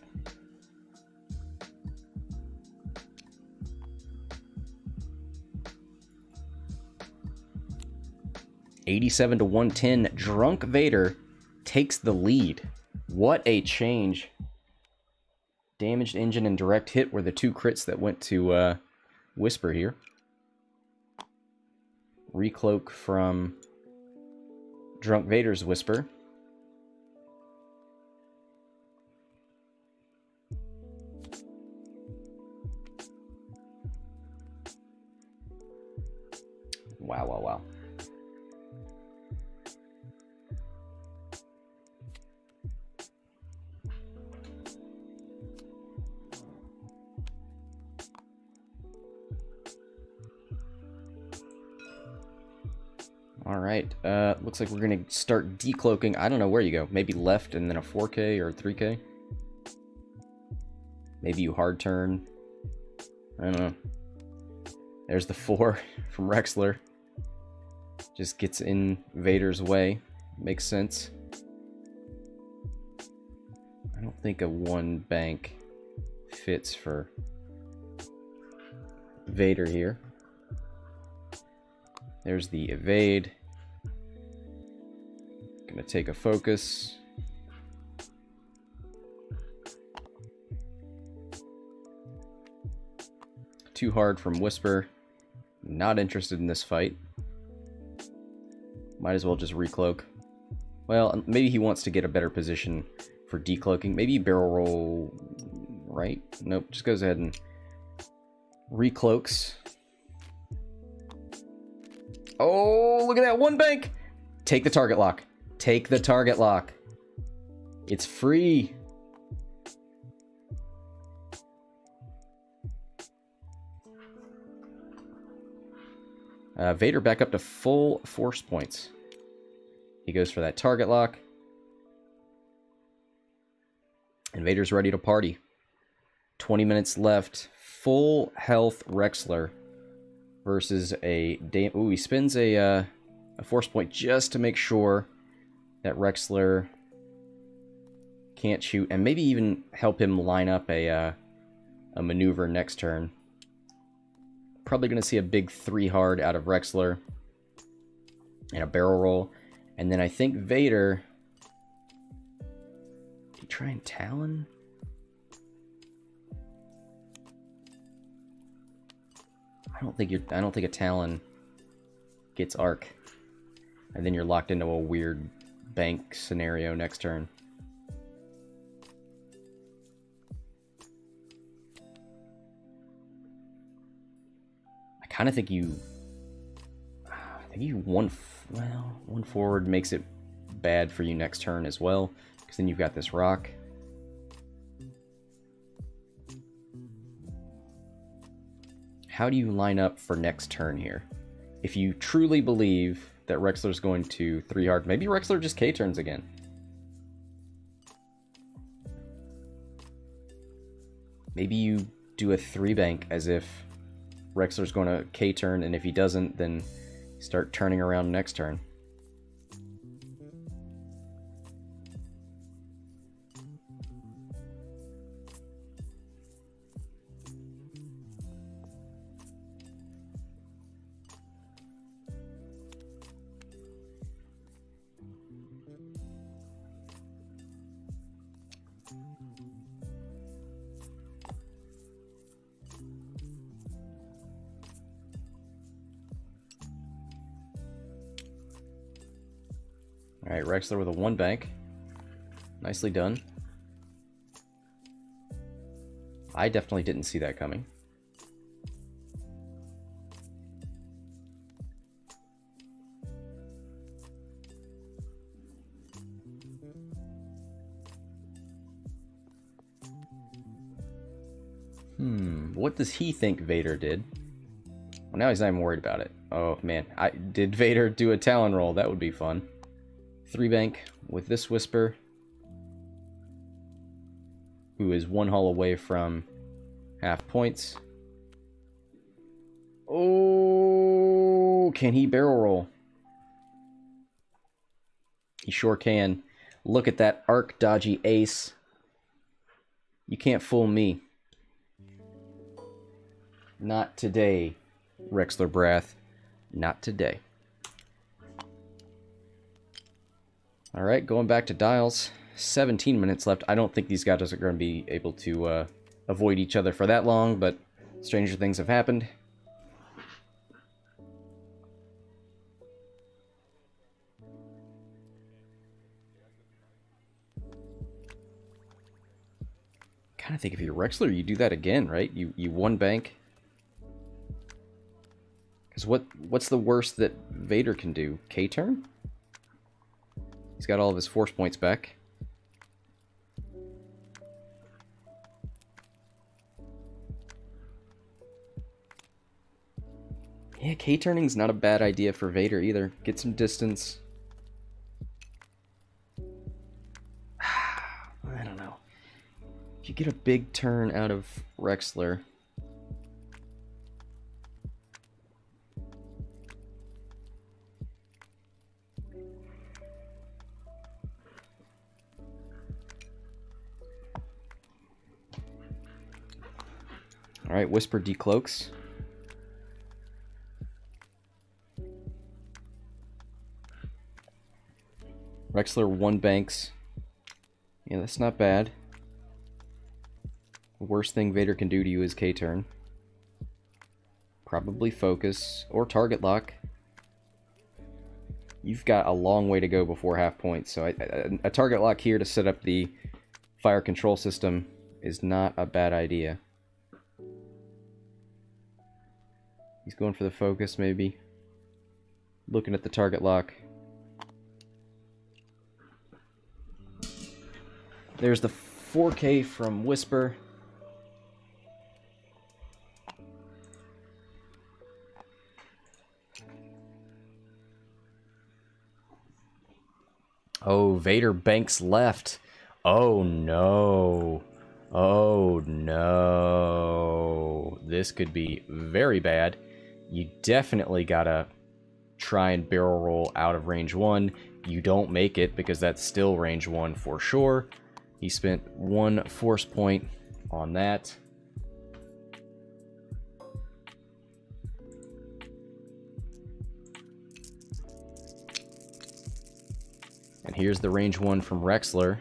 Speaker 1: $87 to 110. Drunk Vader takes the lead. What a change. Damaged engine and direct hit were the 2 crits that went to Whisper here. Recloak from Drunk Vader's Whisper. Wow, wow, wow. All right, looks like we're gonna start decloaking. I don't know where you go. Maybe left and then a 4K or 3K. Maybe you hard turn. I don't know. There's the 4 from Rexler. Just gets in Vader's way. Makes sense. I don't think a 1 bank fits for Vader here. There's the evade. Gonna take a focus. Too hard from Whisper. Not interested in this fight. Might as well just recloak. Well, maybe he wants to get a better position for decloaking. Maybe barrel roll right? Nope, just goes ahead and recloaks. Oh, look at that 1 bank! Take the target lock. Take the target lock. It's free. Vader back up to full force points. He goes for that target lock. And Vader's ready to party. 20 minutes left. Full health Rexler versus a... Ooh, he spends a force point just to make sure that Rexler can't shoot. And maybe even help him line up a maneuver next turn. Probably going to see a big 3 hard out of Rexler. And a barrel roll. And then I think Vader... Did he try and Talon? I don't think a Talon gets arc. And then you're locked into a weird bank scenario next turn. I kind of think you... one forward makes it bad for you next turn as well, because then you've got this rock. How do you line up for next turn here? If you truly believe that Rexler's going to 3 hard, maybe Rexler just K-turns again. Maybe you do a 3 bank as if Rexler's going to K-turn, and if he doesn't, then start turning around next turn. Alright, Rexler with a 1 bank. Nicely done. I definitely didn't see that coming. What does he think Vader did? Well, now he's not even worried about it. Oh, man. Did Vader do a Talon roll? That would be fun. 3 bank with this Whisper, who is 1 hull away from half points. Oh, can he barrel roll? He sure can. Look at that arc dodgy ace. You can't fool me. Not today, Rexler Brath. Not today. Alright, going back to dials. 17 minutes left. I don't think these guys are going to be able to avoid each other for that long, but stranger things have happened. Kind of think if you're Rexler, you do that again, right? You 1 bank. Because what's the worst that Vader can do? K-turn? He's got all of his force points back. Yeah, K-turning's not a bad idea for Vader either. Get some distance. I don't know. If you get a big turn out of Rexler... Alright, Whisper decloaks. Rexler 1 banks. Yeah, that's not bad. The worst thing Vader can do to you is K-turn. Probably focus or target lock. You've got a long way to go before half points, so a target lock here to set up the fire control system is not a bad idea. He's going for the focus, maybe. Looking at the target lock. There's the 4K from Whisper. Oh, Vader banks left. Oh, no. Oh, no. This could be very bad. You definitely gotta try and barrel roll out of range 1. You don't make it because that's still range 1 for sure. He spent 1 force point on that. And here's the range 1 from Rexler,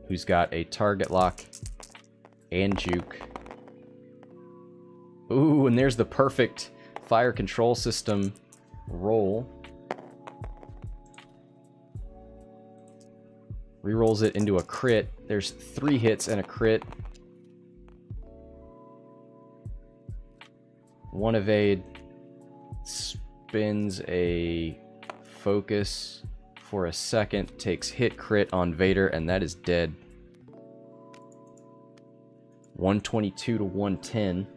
Speaker 1: who's got a target lock and juke. Ooh, and there's the perfect fire control system roll. Rerolls it into a crit. There's 3 hits and a crit. 1 evade. Spins a focus for a second. Takes hit crit on Vader, and that is dead. 122 to 110.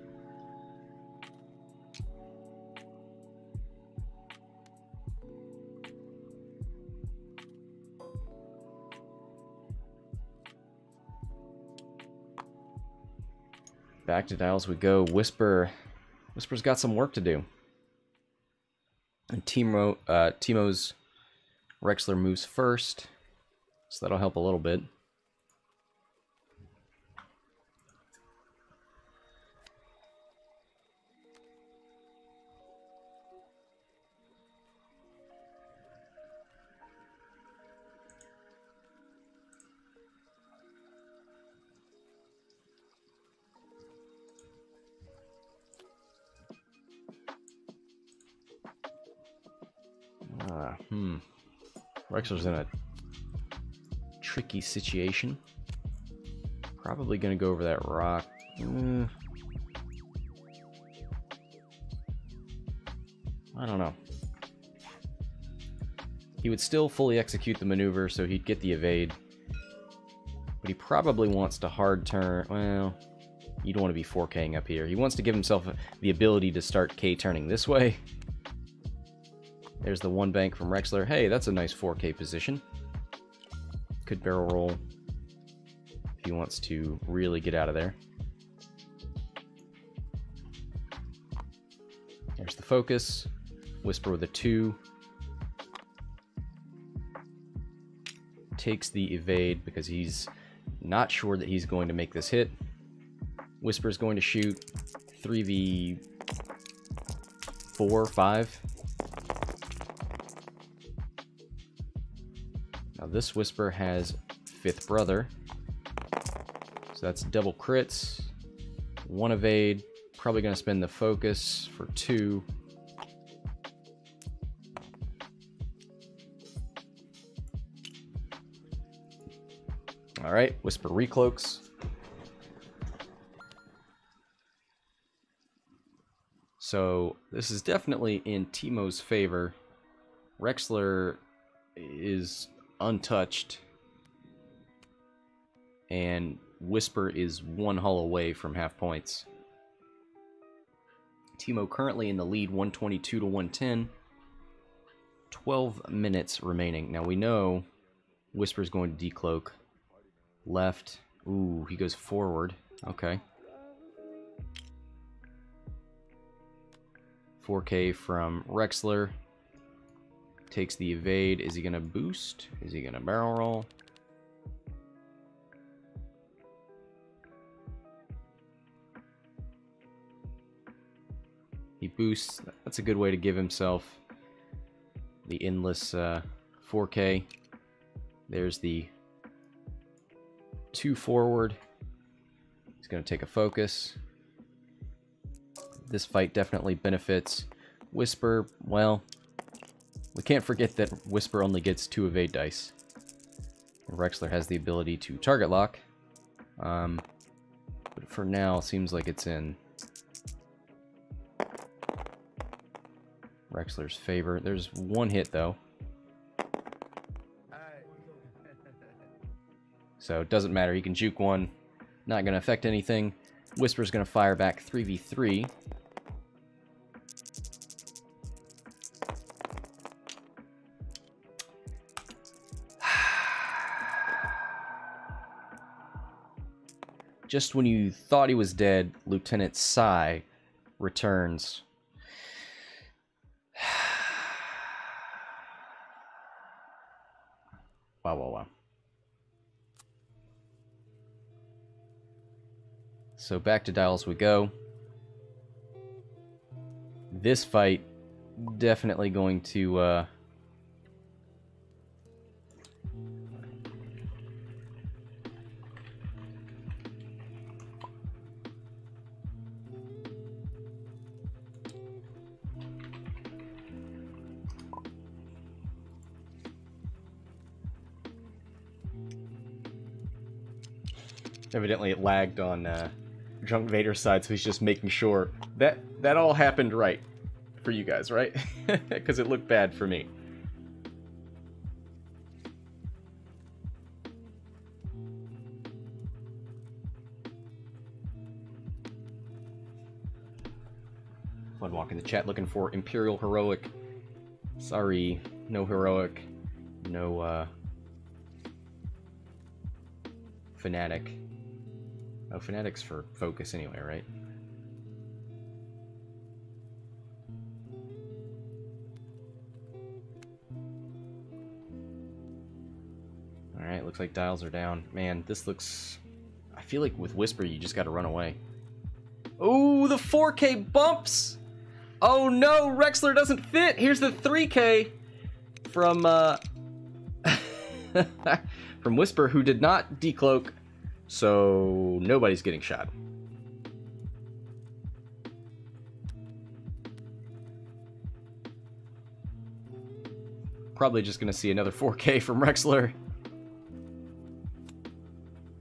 Speaker 1: Back to dials we go. Whisper's got some work to do. And Timo's Rexler moves first, so that'll help a little bit. Rexler's in a tricky situation. Probably going to go over that rock. I don't know. He would still fully execute the maneuver, so he'd get the evade. But he probably wants to hard turn. Well, you don't want to be 4K'ing up here. He wants to give himself the ability to start K-turning this way. There's the one bank from Rexler. Hey, that's a nice 4K position. Could barrel roll if he wants to really get out of there. There's the focus. Whisper with a 2. Takes the evade because he's not sure that he's going to make this hit. Whisper's going to shoot 3v4, 5. Now this Whisper has 5th brother. So that's double crits. 1 evade. Probably going to spend the focus for 2. Alright, Whisper recloaks. So this is definitely in Timo's favor. Rexler is untouched. And Whisper is 1 hull away from half points. Timo currently in the lead, 122 to 110. 12 minutes remaining. Now we know Whisper's going to decloak. Left. Ooh, he goes forward. Okay. 4K from Rexler. Takes the evade. Is he going to boost? Is he going to barrel roll? He boosts. That's a good way to give himself the endless 4K. There's the 2 forward. He's going to take a focus. This fight definitely benefits Whisper. Well, we can't forget that Whisper only gets 2 evade dice. Rexler has the ability to target lock. But for now, it seems like it's in Rexler's favor. There's 1 hit, though. So it doesn't matter. He can juke 1. Not going to affect anything. Whisper's going to fire back 3v3. Just when you thought he was dead, Lieutenant Sai returns. Wow. So back to dials we go. This fight definitely going to evidently it lagged on Drunkvader's side, so he's just making sure that all happened right for you guys, right? Because it looked bad for me. Floodwalk in the chat looking for Imperial Heroic. Sorry, no Heroic. No Fanatic. Oh, Fanatic's for focus anyway, right? Alright, looks like dials are down. Man, this looks... I feel like with Whisper, you just gotta run away. Oh, the 4K bumps! Oh no, Rexler doesn't fit! Here's the 3K from, from Whisper, who did not decloak. So nobody's getting shot. probably just going to see another 4K from Rexler.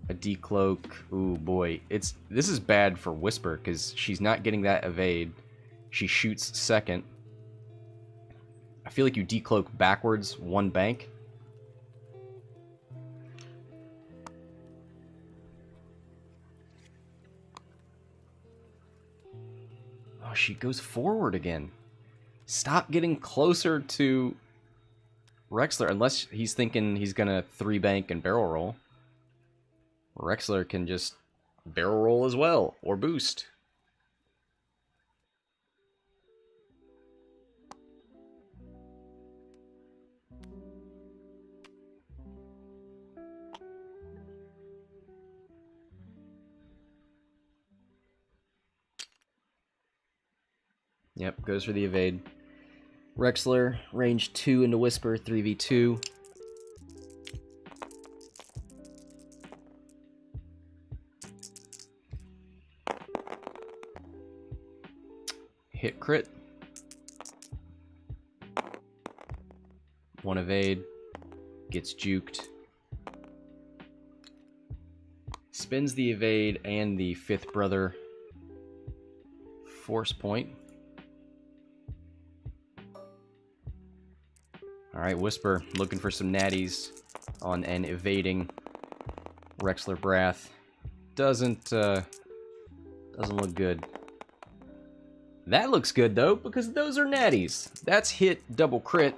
Speaker 1: A decloak. Ooh, boy. This is bad for Whisper, because she's not getting that evade. She shoots second. I feel like you decloak backwards 1 bank. Oh, she goes forward again. Stop getting closer to Rexler, unless he's thinking he's gonna 3-bank and barrel roll. Rexler can just barrel roll as well, or boost. Yep, goes for the evade. Rexler, range 2 into Whisper, 3v2. Hit crit. 1 evade. Gets juked. Spins the evade and the 5th brother force point. Alright, Whisper looking for some natties on an evading Rexler Brath. Doesn't look good. That looks good though, because those are natties. That's hit double crit.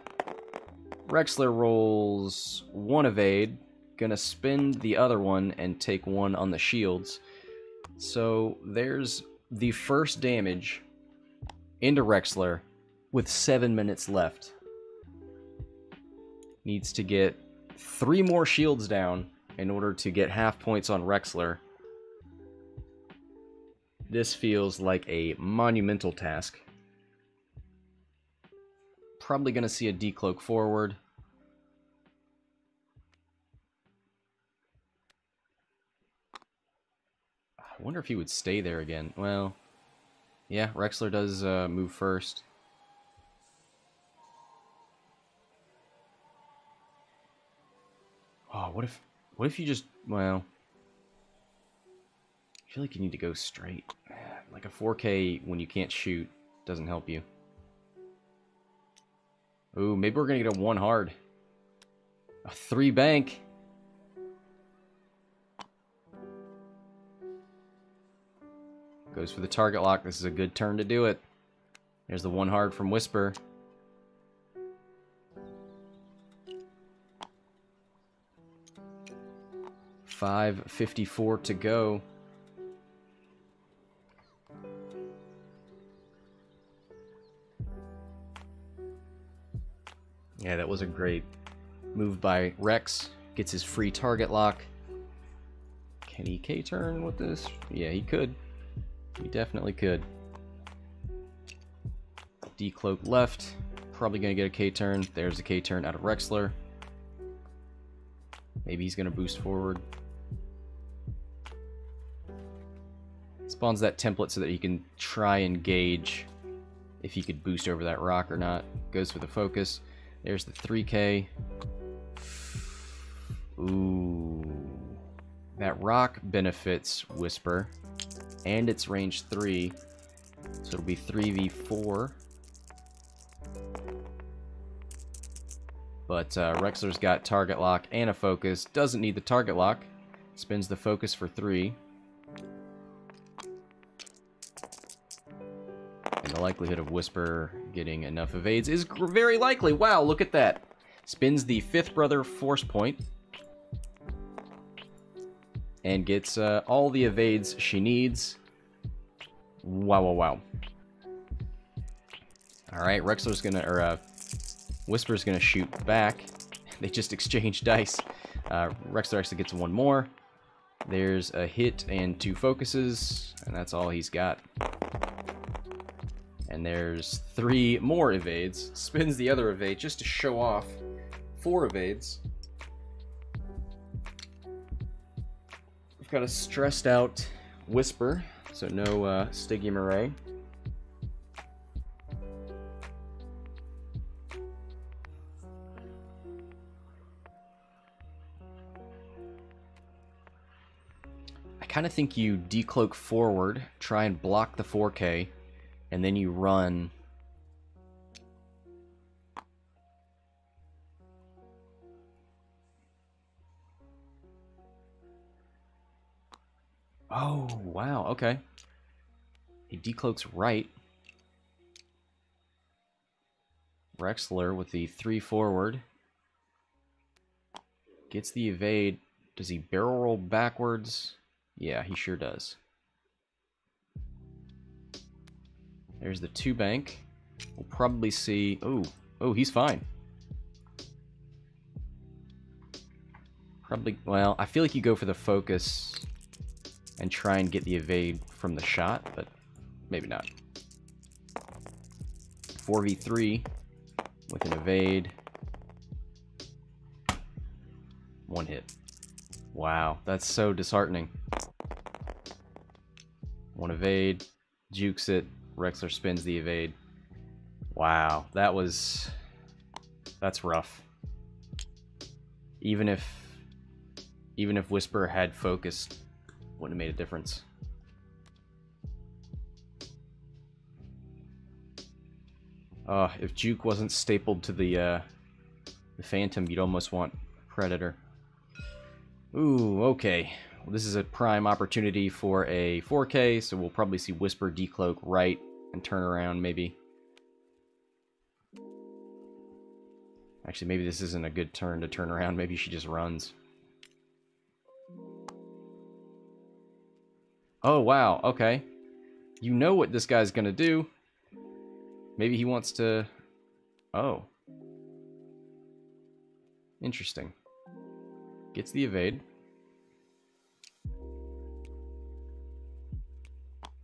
Speaker 1: Rexler rolls 1 evade, gonna spin the other one and take 1 on the shields. So there's the first damage into Rexler with 7 minutes left. Needs to get 3 more shields down in order to get half points on Rexler. This feels like a monumental task. Probably going to see a decloak forward. I wonder if he would stay there again. Well, yeah, Rexler does move first. Oh, what if you just, well, I feel like you need to go straight. Like a 4K when you can't shoot doesn't help you. Ooh, maybe we're gonna get a 1 hard. A 3 bank. Goes for the target lock. This is a good turn to do it. There's the 1 hard from Whisper. $5.54 to go. Yeah, that was a great move by Rex. Gets his free target lock. Can he K-turn with this? Yeah, he could. He definitely could. Decloak left. Probably going to get a K-turn. There's a K-turn out of Rexler. Maybe he's going to boost forward. Spawns that template so that he can try and gauge if he could boost over that rock or not. Goes for the focus. There's the 3K. Ooh. That rock benefits Whisper. And it's range 3. So it'll be 3v4. But Rexler's got target lock and a focus. Doesn't need the target lock. Spins the focus for 3. And the likelihood of Whisper getting enough evades is very likely. Wow, look at that. Spins the 5th brother force point. And gets all the evades she needs. Wow, wow, wow. Alright, Rexler's gonna, or Whisper's gonna shoot back. They just exchange dice. Rexler actually gets 1 more. There's a hit and 2 focuses, and that's all he's got. And there's 3 more evades. Spins the other evade just to show off 4 evades. We've got a stressed out Whisper, so no Stygian Array. kind of think you decloak forward, try and block the 4K, and then you run. Oh, wow, okay. He decloaks right. Rexler with the 3 forward. Gets the evade. Does he barrel roll backwards? Yeah, he sure does. There's the 2 bank. We'll probably see... Oh, he's fine. Probably... Well, I feel like you go for the focus and try and get the evade from the shot, but maybe not. 4v3 with an evade. 1 hit. Wow, that's so disheartening. 1 evade, jukes it, Rexler spins the evade. Wow, that's rough. Even if Whisper had focused, wouldn't have made a difference. If Juke wasn't stapled to the Phantom, you'd almost want Predator. Ooh, okay. Well, this is a prime opportunity for a 4K, so we'll probably see Whisper decloak right and turn around, maybe. Actually, maybe this isn't a good turn to turn around. Maybe she just runs. Oh, wow, okay. You know what this guy's gonna do. Maybe he wants to... Oh. Interesting. Gets the evade.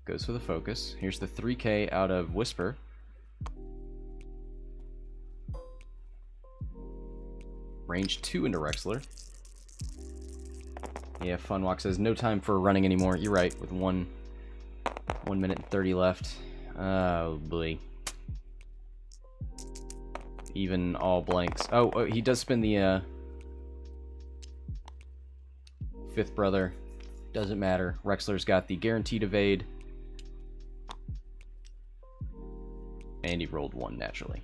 Speaker 1: Goes for the focus. Here's the 3K out of Whisper. Range 2 into Rexler. Yeah, Funwalk says no time for running anymore. You're right, with 1 minute and 30 left. Oh, boy. Even all blanks. Oh, he does spin the 5th brother. Doesn't matter. Rexler's got the guaranteed evade. And he rolled 1 naturally.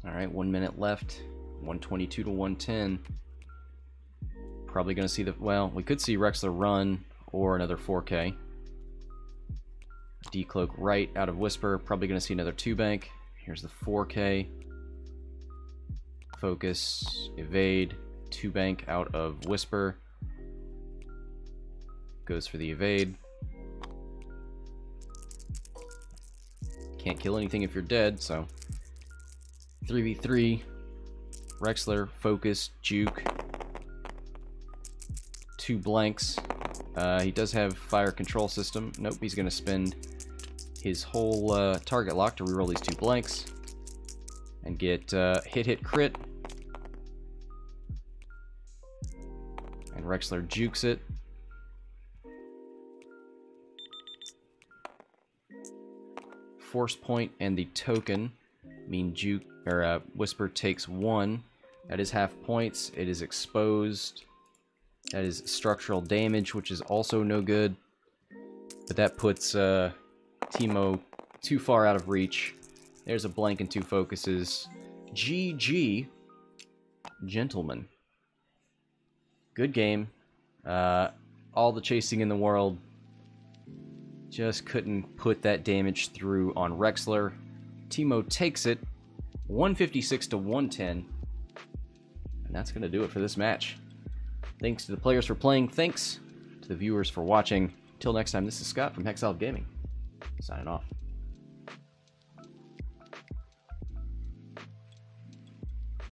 Speaker 1: Alright, 1 minute left. 122 to 110. Probably going to see the... Well, we could see Rexler run or another 4K. Decloak right out of Whisper. Probably going to see another 2 bank. Here's the 4K. Focus. Evade. 2 bank out of Whisper. Goes for the evade. Can't kill anything if you're dead, so... 3v3. Rexler, focus, juke. 2 blanks. He does have fire control system. Nope, he's going to spend his whole target lock to reroll these 2 blanks. And get hit, crit. And Rexler jukes it. Force point and the token mean juke or Whisper takes 1. That is half points. It is exposed. That is structural damage, which is also no good. But that puts Timo too far out of reach. There's a blank and 2 focuses. GG, gentlemen. Good game. All the chasing in the world. Just couldn't put that damage through on Rexler. Timo takes it. 156 to 110. And that's going to do it for this match. Thanks to the players for playing. Thanks to the viewers for watching. Until next time, this is Scott from Hexalf Gaming. Signing off.